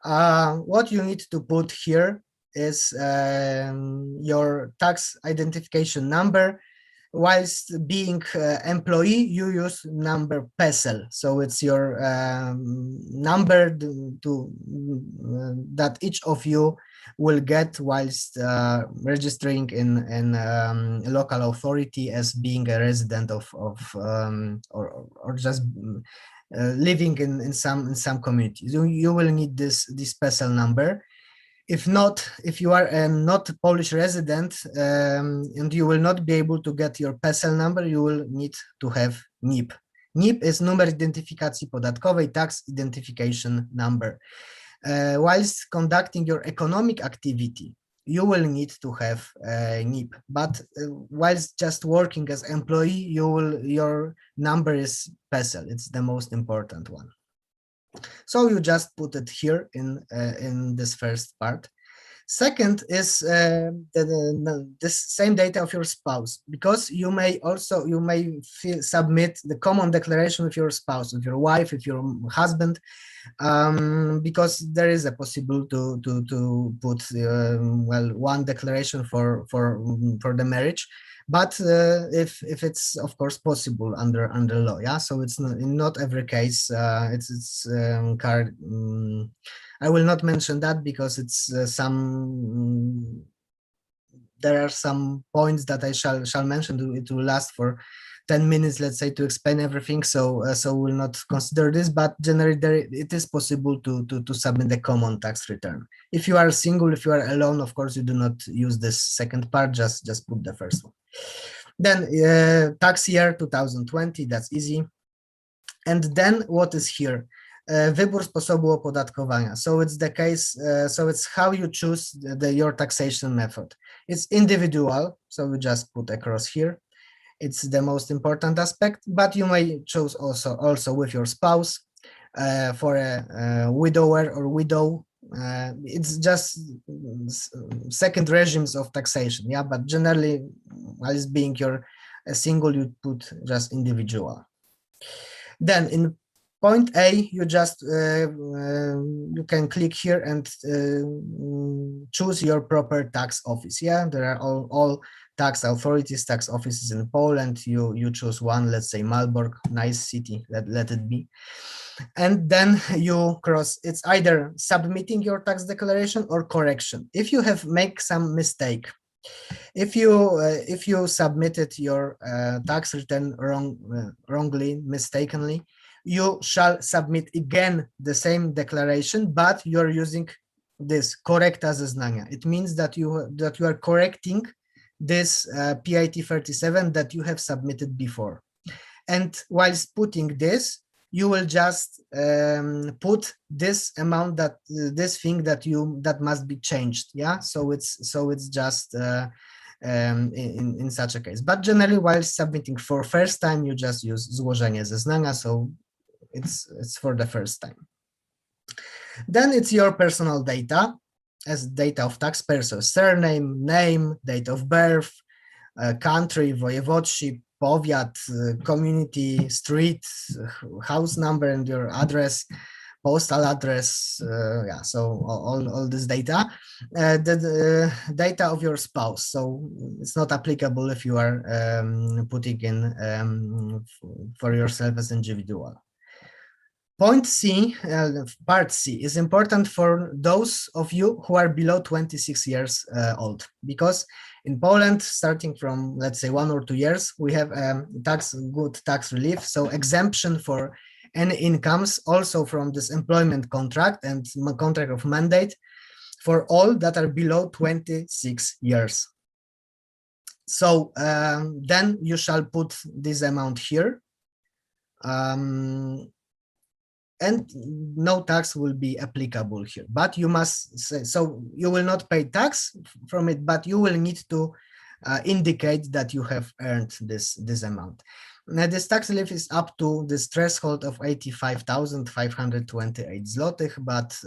What you need to put here is your tax identification number. Whilst being employee, you use number PESEL, so it's your number that each of you will get whilst registering in a local authority as being a resident or just living in some communities. You will need this PESEL number. If not, if you are not a Polish resident and you will not be able to get your PESEL number, you will need to have NIP. NIP is numer identyfikacji podatkowej, tax identification number. Whilst conducting your economic activity, you will need to have NIP. But whilst just working as employee, your number is PESEL. It's the most important one. So you just put it here in this first part. Second is this same data of your spouse, because you may submit the common declaration with your spouse, with your wife, with your husband, because there is a possible to put well, one declaration for the marriage, but if it's of course possible under law, yeah. So it's not in not every case. It's I will not mention that because it's there are some points that I shall mention. It will last for 10 minutes, let's say, to explain everything. So so we'll not consider this, but generally it is possible to submit the common tax return. If you are single, if you are alone, of course, you do not use this second part, just put the first one. Then tax year 2020, that's easy. And then what is here? Wybór sposobu opodatkowania. So it's the case, so it's how you choose your taxation method. It's individual, so we just put across here. It's the most important aspect, but you may choose also with your spouse, for a widower or widow. It's just second regimes of taxation, yeah. But generally, as being a single, you put just individual. Then in point A, you just you can click here and choose your proper tax office. Yeah, there are all tax authorities, tax offices in Poland. You choose one, let's say Malbork, nice city, let it be. And then you cross, it's either submitting your tax declaration or correction. If you have make some mistake, if you submitted your tax return wrongly, mistakenly, you shall submit again the same declaration, but you're using this korekta zeznania. It means that you are correcting this PIT 37 that you have submitted before. And whilst putting this, you will just put this amount, that this thing that must be changed. Yeah, so it's just in such a case. But generally, while submitting for first time, you just use złożenie zeznania, so it's for the first time. Then it's your personal data as data of taxpayer, so surname, name, date of birth, country, voivodeship, powiat, community, street, house number, and your address, postal address, yeah, so all this data. The data of your spouse, so it's not applicable if you are putting in for yourself as individual. Point C, part C, is important for those of you who are below 26 years old, because in Poland, starting from, let's say, 1 or 2 years, we have good tax relief, so exemption for any incomes, also from this employment contract and contract of mandate, for all that are below 26 years. So then you shall put this amount here. And no tax will be applicable here, but you must say, so you will not pay tax from it, but you will need to indicate that you have earned this amount. Now, this tax relief is up to this threshold of 85,528 zlotych, but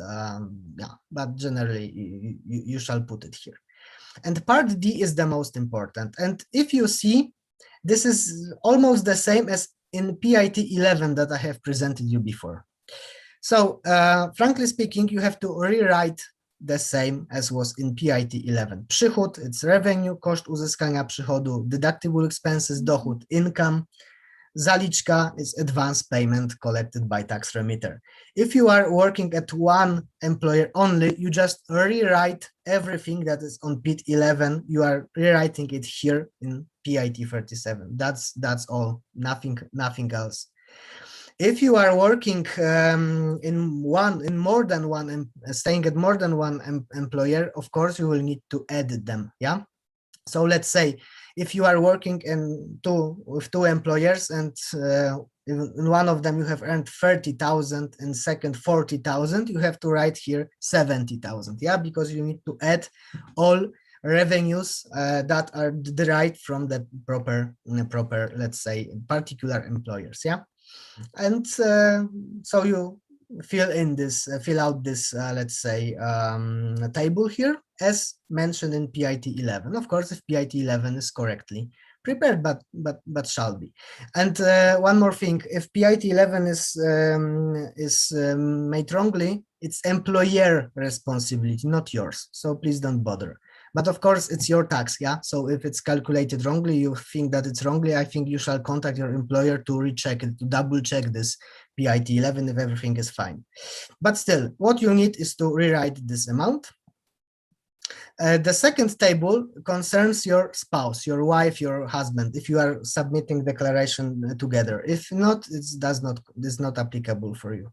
yeah, but generally you shall put it here. And part D is the most important. And if you see, this is almost the same as in PIT 11 that I have presented you before. So frankly speaking, you have to rewrite the same as was in PIT 11. Przychód, it's revenue, koszt uzyskania przychodu, deductible expenses, dochód, income. Zaliczka is advance payment collected by tax remitter. If you are working at one employer only, you just rewrite everything that is on PIT 11. You are rewriting it here in PIT 37. That's all, nothing else. If you are working staying at more than one employer, of course you will need to edit them. Yeah. So let's say if you are working with two employers, and in one of them you have earned 30,000 and second 40,000, you have to write here 70,000. Yeah, because you need to add all revenues that are derived from the proper, let's say, particular employers. Yeah. And so fill out this, let's say, table here as mentioned in PIT 11. Of course, if PIT 11 is correctly prepared, but shall be. And one more thing, if PIT 11 is made wrongly, it's employer responsibility, not yours. So please don't bother. But of course, it's your tax, yeah? So if it's calculated wrongly, you think that it's wrongly, I think you shall contact your employer to recheck it, to double check this PIT 11 if everything is fine. But still, what you need is to rewrite this amount. The second table concerns your spouse, your wife, your husband, if you are submitting declaration together. If not, it's not applicable for you.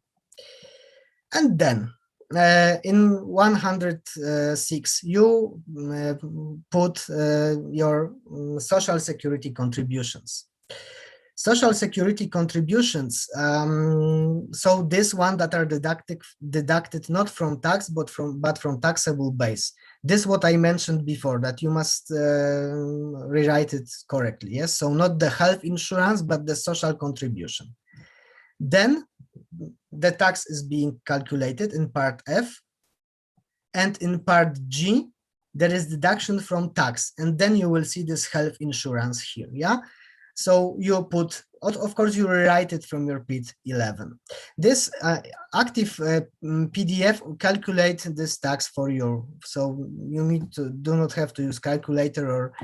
And then in 106, you put your social security contributions. Social security contributions, so this one that are deducted not from tax, but from taxable base. This what I mentioned before, that you must rewrite it correctly, yes? So not the health insurance, but the social contribution. Then the tax is being calculated in part F, and in part G, there is deduction from tax, and then you will see this health insurance here, yeah? So you put, of course, you rewrite it from your PIT 11. This active PDF calculate this tax for you. So you do not have to use calculator or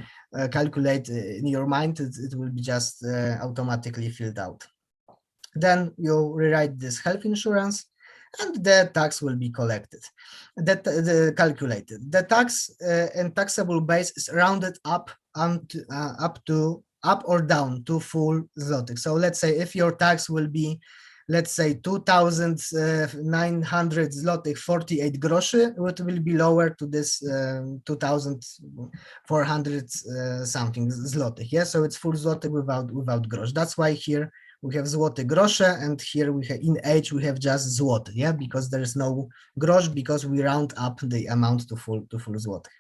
calculate in your mind. It will be just automatically filled out. Then you rewrite this health insurance, and the tax will be collected, calculated. The tax and taxable base is rounded up or down to full zloty. So let's say if your tax will be, let's say 2,900 zloty 48 groszy, it will be lower to this 2,400 something zloty. Yeah, so it's full zloty without grosz. That's why here we have złoty grosze, and here we have in H we have just złoty. Yeah, because there is no grosz, because we round up the amount to full złoty.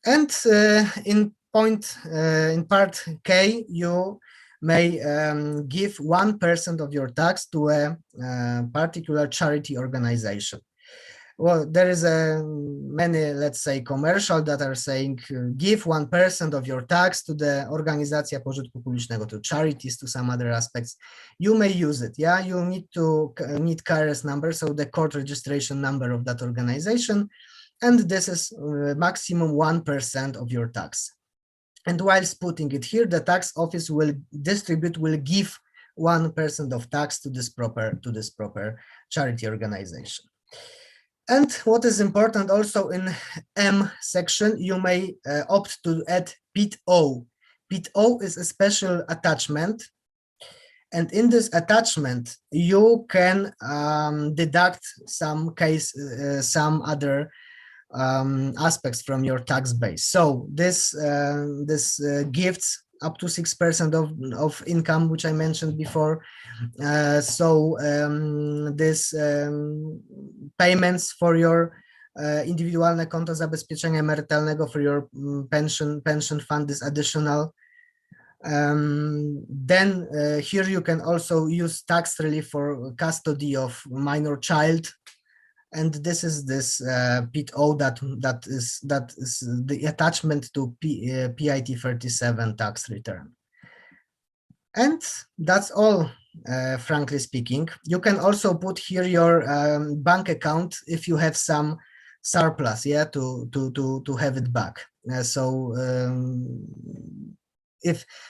And in part K, you may give 1% of your tax to a particular charity organization. Well, there is many, let's say, commercial that are saying give 1% of your tax to the Organizacja Pożytku Publicznego, to charities, to some other aspects. You may use it, yeah. You need KRS number, so the court registration number of that organization. And this is maximum 1% of your tax. And whilst putting it here, the tax office will give 1% of tax to this proper charity organization. And what is important also in M section, you may opt to add PIT O. PIT O is a special attachment. And in this attachment, you can deduct some other aspects from your tax base. So this gifts up to 6% of income, which I mentioned before. This payments for your indywidualne konto zabezpieczenia emerytalnego, for your pension fund is additional. Then here you can also use tax relief for custody of minor child. And this is this PIT O that is the attachment to PIT 37 tax return. And that's all, frankly speaking. You can also put here your bank account if you have some surplus, yeah, to have it back.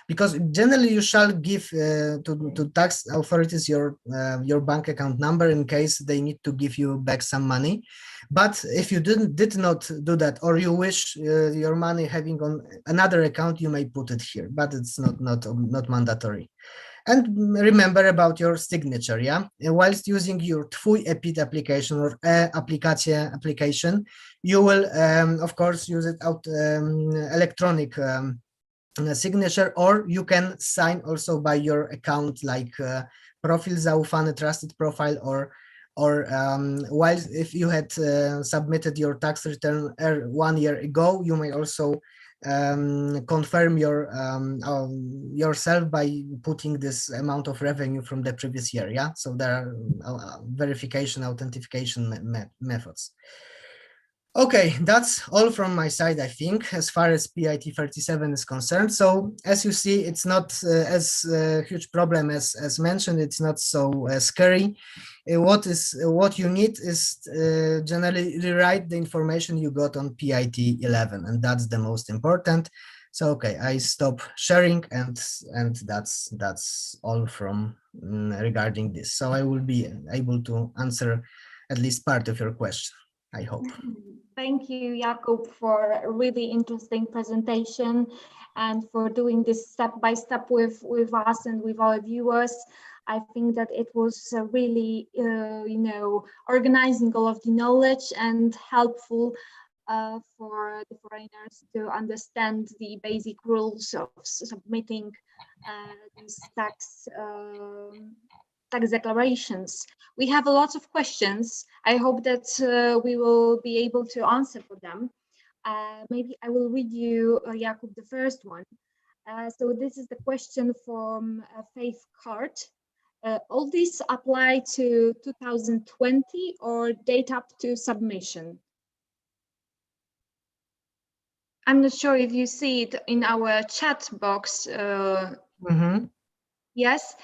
Because generally you shall give to tax authorities your bank account number in case they need to give you back some money. But if you did not do that, or you wish your money having on another account, you may put it here, but it's not mandatory. And remember about your signature, yeah? Whilst using your Twój EPIT application or aplikację application, you will, of course, use it out electronic signature, or you can sign also by your account, like profil zaufany, trusted profile, or while if you had submitted your tax return 1 year ago, you may also confirm yourself by putting this amount of revenue from the previous year. Yeah, so there are verification, authentication methods. Okay, that's all from my side, I think, as far as PIT 37 is concerned. So as you see, it's not as huge problem as mentioned. It's not so scary. What you need is generally rewrite the information you got on PIT 11, and that's the most important. So okay, I stop sharing, and that's all from regarding this. So I will be able to answer at least part of your question, I hope. Thank you, Jakub, for a really interesting presentation and for doing this step by step with us and with our viewers. I think that it was really, organizing all of the knowledge and helpful for the foreigners to understand the basic rules of submitting these tax declarations. We have a lot of questions. I hope that we will be able to answer for them. Maybe I will read you, Jakub, the first one. So this is the question from Faith Card. All these apply to 2020 or date up to submission? I'm not sure if you see it in our chat box. Yes.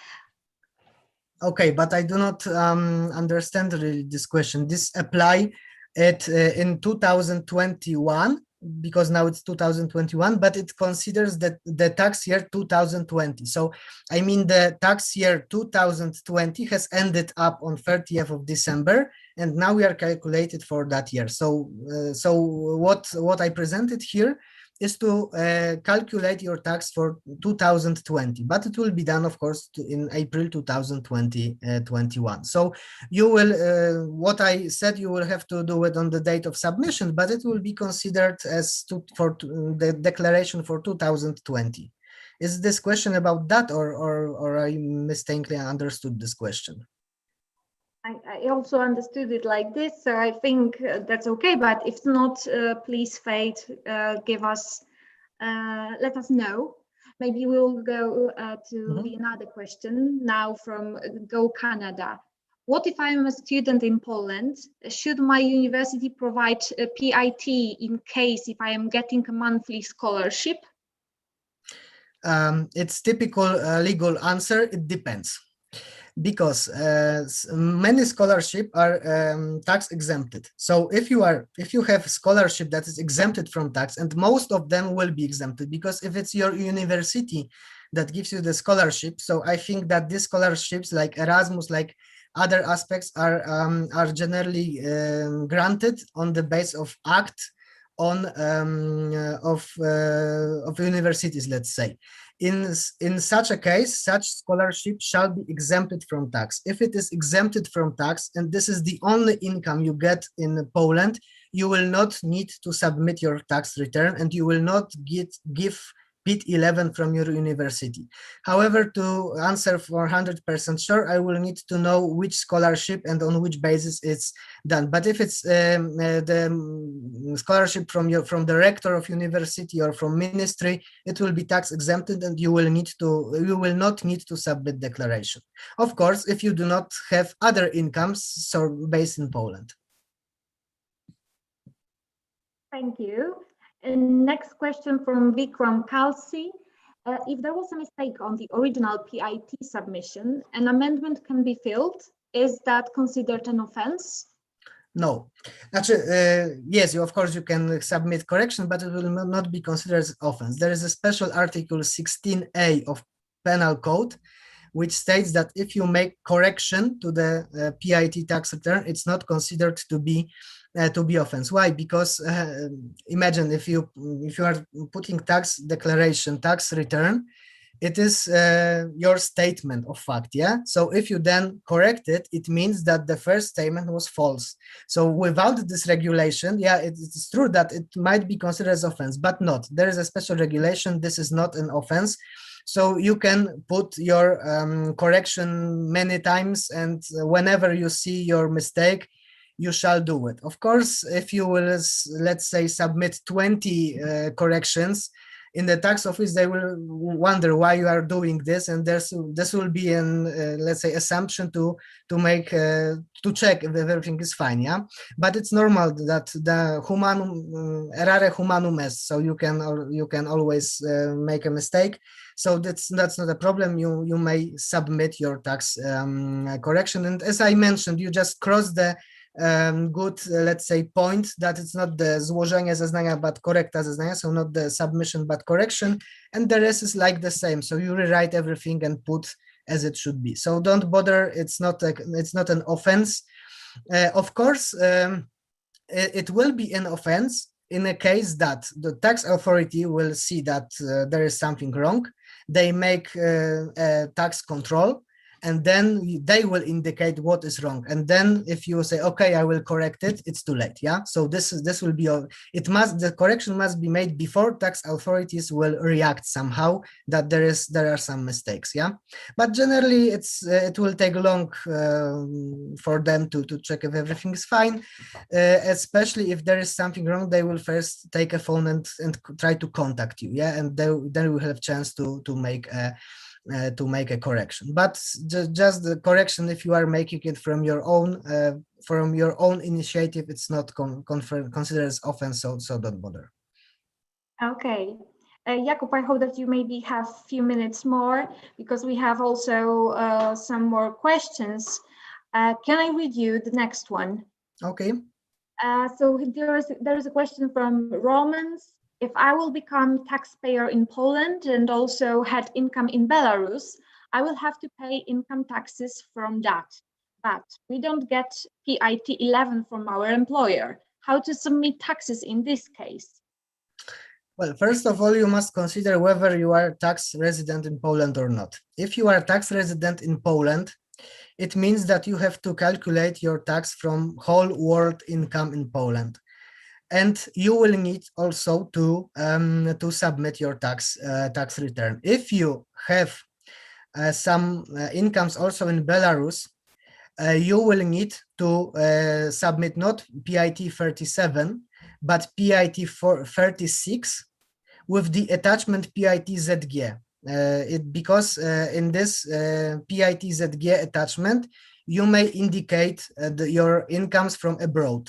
Okay, but I do not understand really this question. This apply it in 2021, because now it's 2021, but it considers that the tax year 2020. So I mean the tax year 2020 has ended up on 30th of December, and now we are calculated for that year. So what I presented here is to calculate your tax for 2020, but it will be done, of course, in April 2021. So you will, what I said, you will have to do it on the date of submission, but it will be considered as for the declaration for 2020. Is this question about that, or I mistakenly understood this question? I also understood it like this, so I think that's okay. But if not, please, Faith, give us, let us know. Maybe we'll go to the another question now from Go Canada. What if I am a student in Poland? Should my university provide a PIT in case if I am getting a monthly scholarship? It's typical legal answer. It depends. Because many scholarship are tax exempted. So if you have scholarship that is exempted from tax, and most of them will be exempted, because if it's your university that gives you the scholarship, so I think that these scholarships like Erasmus, like other aspects, are generally granted on the base of act of universities, let's say. In such a case, such scholarship shall be exempted from tax. If it is exempted from tax, and this is the only income you get in Poland, you will not need to submit your tax return, and you will not give PIT 11 from your university. However, to answer for 100% sure, I will need to know which scholarship and on which basis it's done. But if it's the scholarship from the rector of university or from ministry, it will be tax exempted, and you will not need to submit declaration. Of course, if you do not have other incomes, so based in Poland. Thank you. And next question from Vikram Kalsi. If there was a mistake on the original PIT submission, an amendment can be filled. Is that considered an offense? No. Actually, yes, of course you can submit correction, but it will not be considered as offense. There is a special article 16A of Penal Code, which states that if you make correction to the PIT tax return, it's not considered to be offense. Why? Because imagine if you are putting tax declaration, tax return, it is your statement of fact, yeah? So if you then correct it, it means that the first statement was false. So without this regulation, yeah, it's true that it might be considered as offense, but not. There is a special regulation. This is not an offense. So you can put your correction many times, and whenever you see your mistake, you shall do it. Of course, if you will, let's say, submit 20 corrections in the tax office, they will wonder why you are doing this, and this will be an let's say assumption to make to check if everything is fine. Yeah, but it's normal that the humanum errare humanum est, so you can always make a mistake. So that's not a problem. You may submit your tax correction, and as I mentioned, you just cross the good, let's say, point that it's not the złożenie zeznania but korekta zeznania, so not the submission but correction, and the rest is like the same. So you rewrite everything and put as it should be. So don't bother. It's not an offense. Of course, it will be an offense in a case that the tax authority will see that there is something wrong. They make a tax control, and then they will indicate what is wrong. And then if you say, okay, I will correct it, it's too late. Yeah. So this will be, the correction must be made before tax authorities will react somehow that there are some mistakes. Yeah. But generally it will take long for them to check if everything is fine. Especially if there is something wrong, they will first take a phone and try to contact you. Yeah. And then we will have chance to make a correction. But just the correction, if you are making it from your own initiative, it's not considered as offense, so don't bother. Okay. Jakub, I hope that you maybe have a few minutes more, because we have also some more questions. Can I read you the next one? Okay. So there is a question from Romans. If I will become taxpayer in Poland and also had income in Belarus, I will have to pay income taxes from that. But we don't get PIT 11 from our employer. How to submit taxes in this case? Well, first of all, you must consider whether you are tax resident in Poland or not. If you are tax resident in Poland, it means that you have to calculate your tax from whole world income in Poland. And you will need also to submit your tax return. If you have some incomes also in Belarus, you will need to submit not PIT 37, but PIT 36 with the attachment PIT ZG. Because in this PIT ZG attachment, you may indicate your incomes from abroad.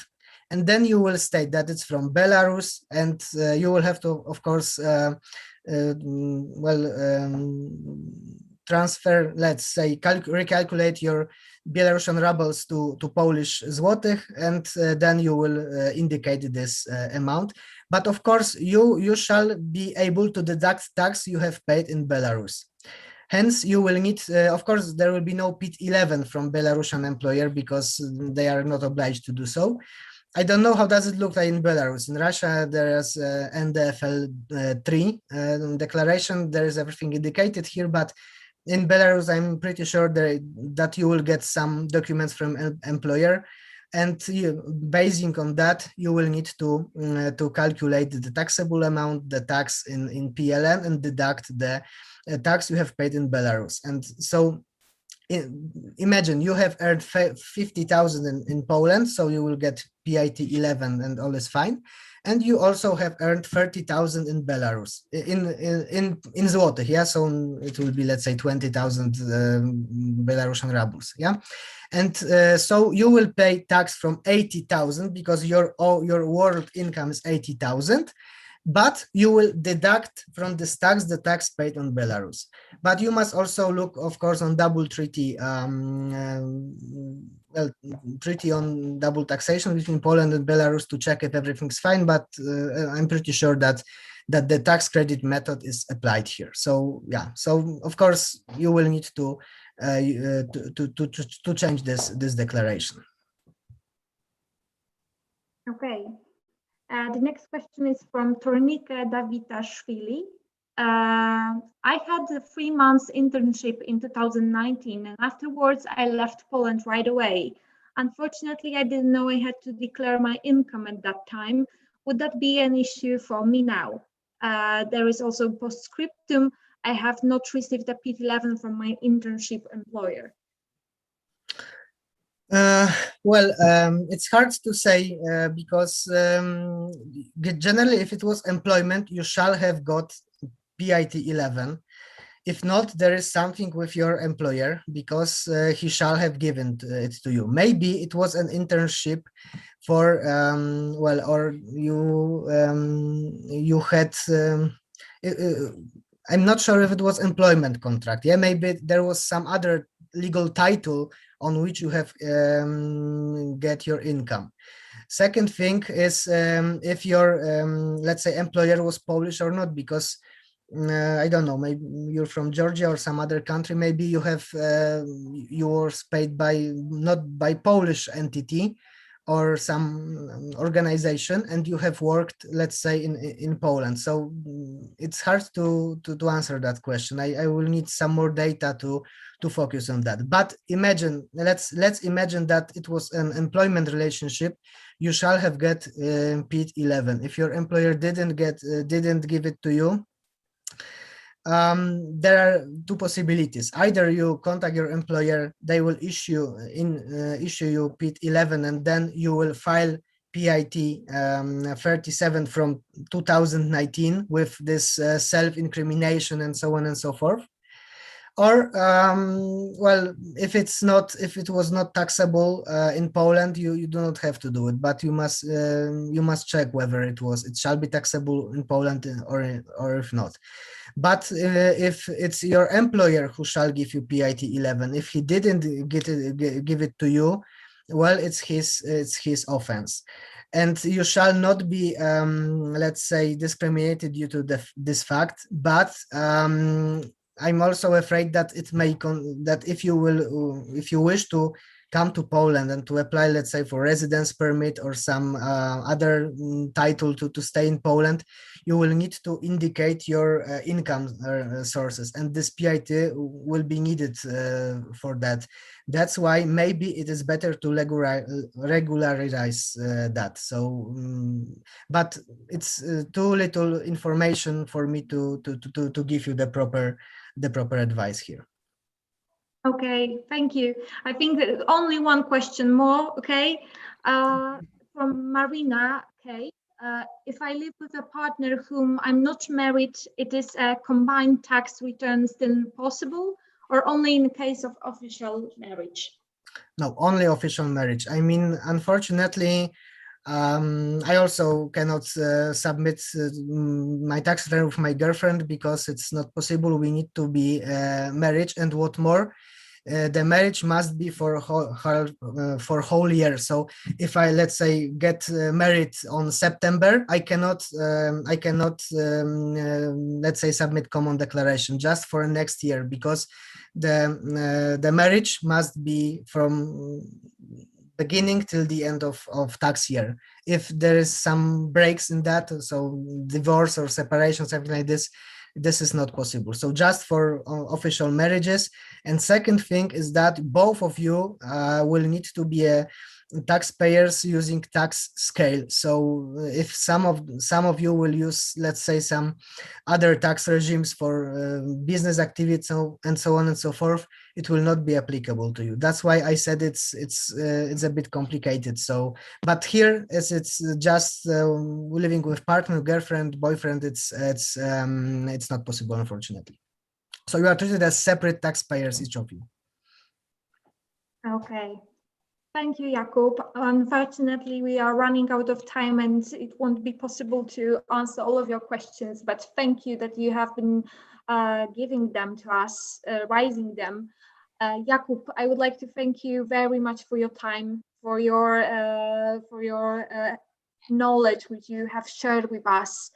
And then you will state that it's from Belarus, and you will have to, of course, transfer, let's say, recalculate your Belarusian rubles to Polish złotych, and then you will indicate this amount. But of course, you shall be able to deduct tax you have paid in Belarus. Hence, you will need, of course, there will be no PIT 11 from Belarusian employer because they are not obliged to do so. I don't know how does it look like in Belarus. In Russia, there is NDFL 3 declaration. There is everything indicated here, but in Belarus, I'm pretty sure that you will get some documents from employer, and basing on that, you will need to calculate the taxable amount, the tax in PLN, and deduct the tax you have paid in Belarus. And so imagine you have earned 50,000 in Poland, so you will get PIT 11 and all is fine. And you also have earned 30,000 in Belarus, in złotych, yeah? So it will be, let's say, 20,000 Belarusian rubles, yeah? And so you will pay tax from 80,000 because your world income is 80,000. But you will deduct from this tax the tax paid on Belarus. But you must also look, of course, on double treaty, treaty on double taxation between Poland and Belarus to check if everything's fine. But I'm pretty sure that the tax credit method is applied here. So yeah, so of course you will need to change this declaration. Okay. The next question is from Tornike Davitashvili. I had a 3 months internship in 2019, and afterwards I left Poland right away. Unfortunately, I didn't know I had to declare my income at that time. Would that be an issue for me now? There is also postscriptum. I have not received a PIT 11 from my internship employer. Uh, well, it's hard to say because generally, if it was employment, you shall have got PIT 11. If not, there is something with your employer because he shall have given it to you. Maybe it was an internship for well, or you had. Uh, I'm not sure if it was employment contract. Yeah, maybe there was some other legal title on which you have get your income. Second thing is if your let's say employer was Polish or not, because I don't know, maybe you're from Georgia or some other country, maybe you have you were paid by not by Polish entity or some organization, and you have worked, let's say, in Poland. So it's hard to answer that question. I will need some more data to focus on that. But imagine, let's imagine that it was an employment relationship. You shall have get PIT 11. If your employer didn't give it to you, there are two possibilities. Either you contact your employer, they will issue you PIT 11, and then you will file PIT 37 from 2019 with this self-incrimination and so on and so forth. Or well, if it was not taxable in Poland, you do not have to do it, but you must check whether it shall be taxable in Poland or if not. But if it's your employer who shall give you PIT 11, if he didn't give it to you, well, it's his offense, and you shall not be let's say discriminated due to this fact. But I'm also afraid that it may that if you wish to come to Poland and to apply, let's say, for residence permit or some other title to stay in Poland, you will need to indicate your income sources, and this PIT will be needed for that. That's why maybe it is better to regularize that. So, but it's too little information for me to give you the proper advice here. Okay, thank you. I think that only one question more, okay? From Marina, okay. If I live with a partner whom I'm not married, it is a combined tax return still possible, or only in case of official marriage? No, only official marriage. I mean, unfortunately, I also cannot submit my tax return with my girlfriend because it's not possible. We need to be married, and what more, the marriage must be for whole year. So if I, let's say, get married on September, I cannot let's say submit common declaration just for next year, because the marriage must be from beginning till the end of tax year. If there is some breaks in that, so divorce or separation, something like this is not possible. So just for official marriages. And second thing is that both of you will need to be taxpayers using tax scale. So if some of you will use, let's say, some other tax regimes for business activities and so on and so forth, it will not be applicable to you. That's why I said it's a bit complicated. So, but here, as it's just living with partner, girlfriend, boyfriend, it's not possible, unfortunately. So you are treated as separate taxpayers, each of you. Okay. Thank you, Jakub. Unfortunately, we are running out of time and it won't be possible to answer all of your questions, but thank you that you have been giving them to us, raising them. Jakub, I would like to thank you very much for your time, for your knowledge which you have shared with us.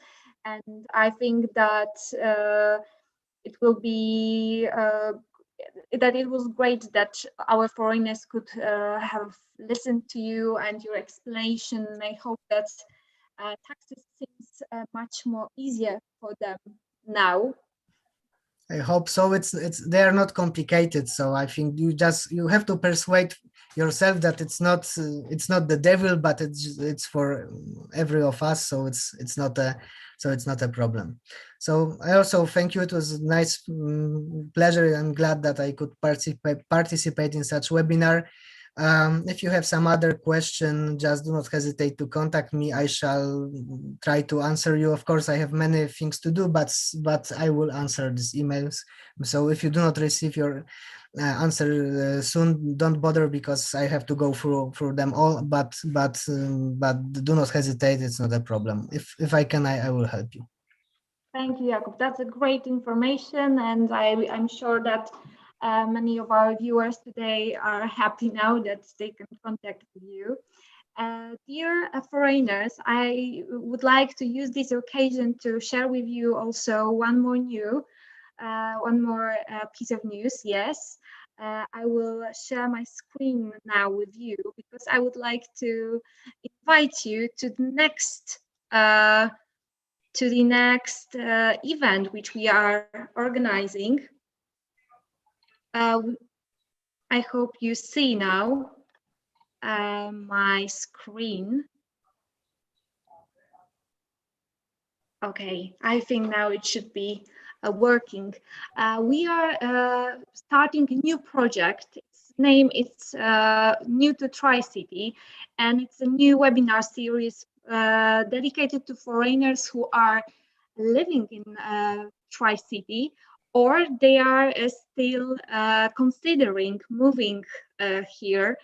And I think that it will be that it was great that our foreigners could have listened to you and your explanation. I hope that taxes seems much more easier for them now. I hope so. It's they are not complicated. So I think you have to persuade yourself that it's not the devil, but it's for every of us. So it's not a problem. So I also thank you. It was a nice pleasure. I'm glad that I could participate in such webinar. If you have some other question, just do not hesitate to contact me. I shall try to answer you. Of course, I have many things to do, but I will answer these emails. So if you do not receive your answer soon, don't bother, because I have to go through them all. But do not hesitate. It's not a problem. If I can, I will help you. Thank you, Jakub. That's a great information, and I'm sure that many of our viewers today are happy now that they can contact with you. Dear foreigners, I would like to use this occasion to share with you also one more piece of news. Yes, I will share my screen now with you because I would like to invite you to the next event which we are organizing. I hope you see now my screen. Okay, I think now it should be working. We are starting a new project. Its name is New to Tri-City, and it's a new webinar series dedicated to foreigners who are living in Tri-City, or they are still considering moving here,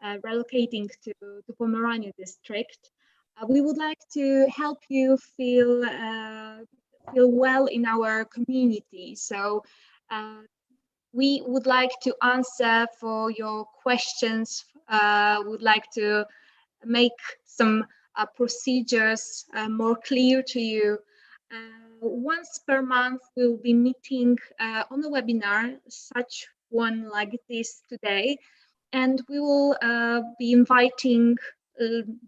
relocating to Pomerania district. We would like to help you feel well in our community. So we would like to answer for your questions. Would like to make some procedures more clear to you. Once per month, we'll be meeting on a webinar, such one like this today, and we will be inviting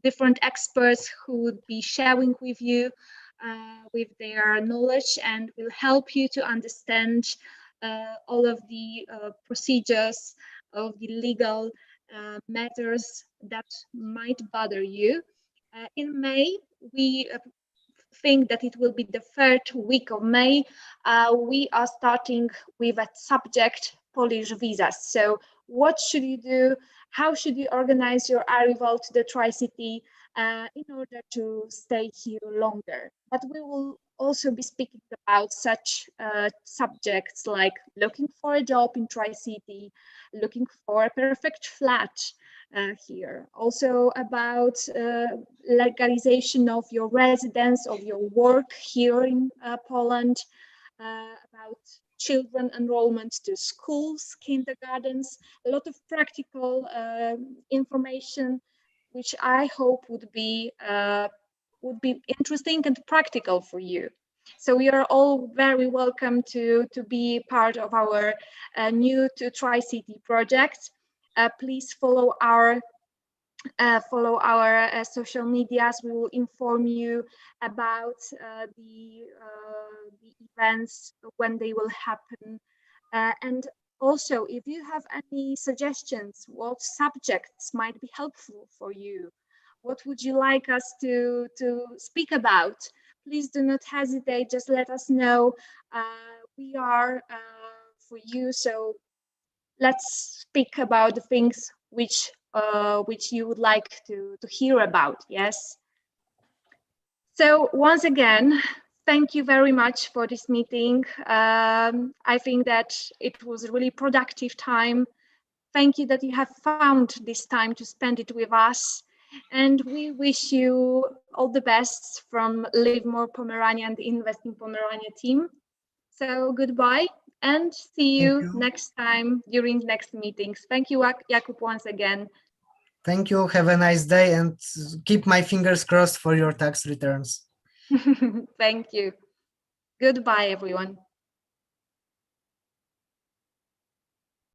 different experts who would be sharing with you with their knowledge and will help you to understand all of the procedures of the legal matters that might bother you. In May, we think that it will be the third week of May. We are starting with a subject, Polish visas. So what should you do? How should you organize your arrival to the Tri-City in order to stay here longer? But we will also be speaking about such subjects like looking for a job in Tri-City, looking for a perfect flat here. Also about legalization of your residence, of your work here in Poland, about children enrollment to schools, kindergartens, a lot of practical information, which I hope would be interesting and practical for you. So you are all very welcome to be part of our new to Tri-City project. Please follow our social medias. We will inform you about the events when they will happen. And also, if you have any suggestions, what subjects might be helpful for you, what would you like us to speak about? Please do not hesitate. Just let us know. We are for you. So let's speak about the things which you would like to hear about. Yes. So once again, thank you very much for this meeting. I think that it was a really productive time. Thank you that you have found this time to spend it with us. And we wish you all the best from Live More Pomerania and the Invest in Pomerania team. So goodbye and see you next time during next meetings. Thank you, Jakub, once again. Thank you. Have a nice day, and keep my fingers crossed for your tax returns. Thank you. Goodbye, everyone.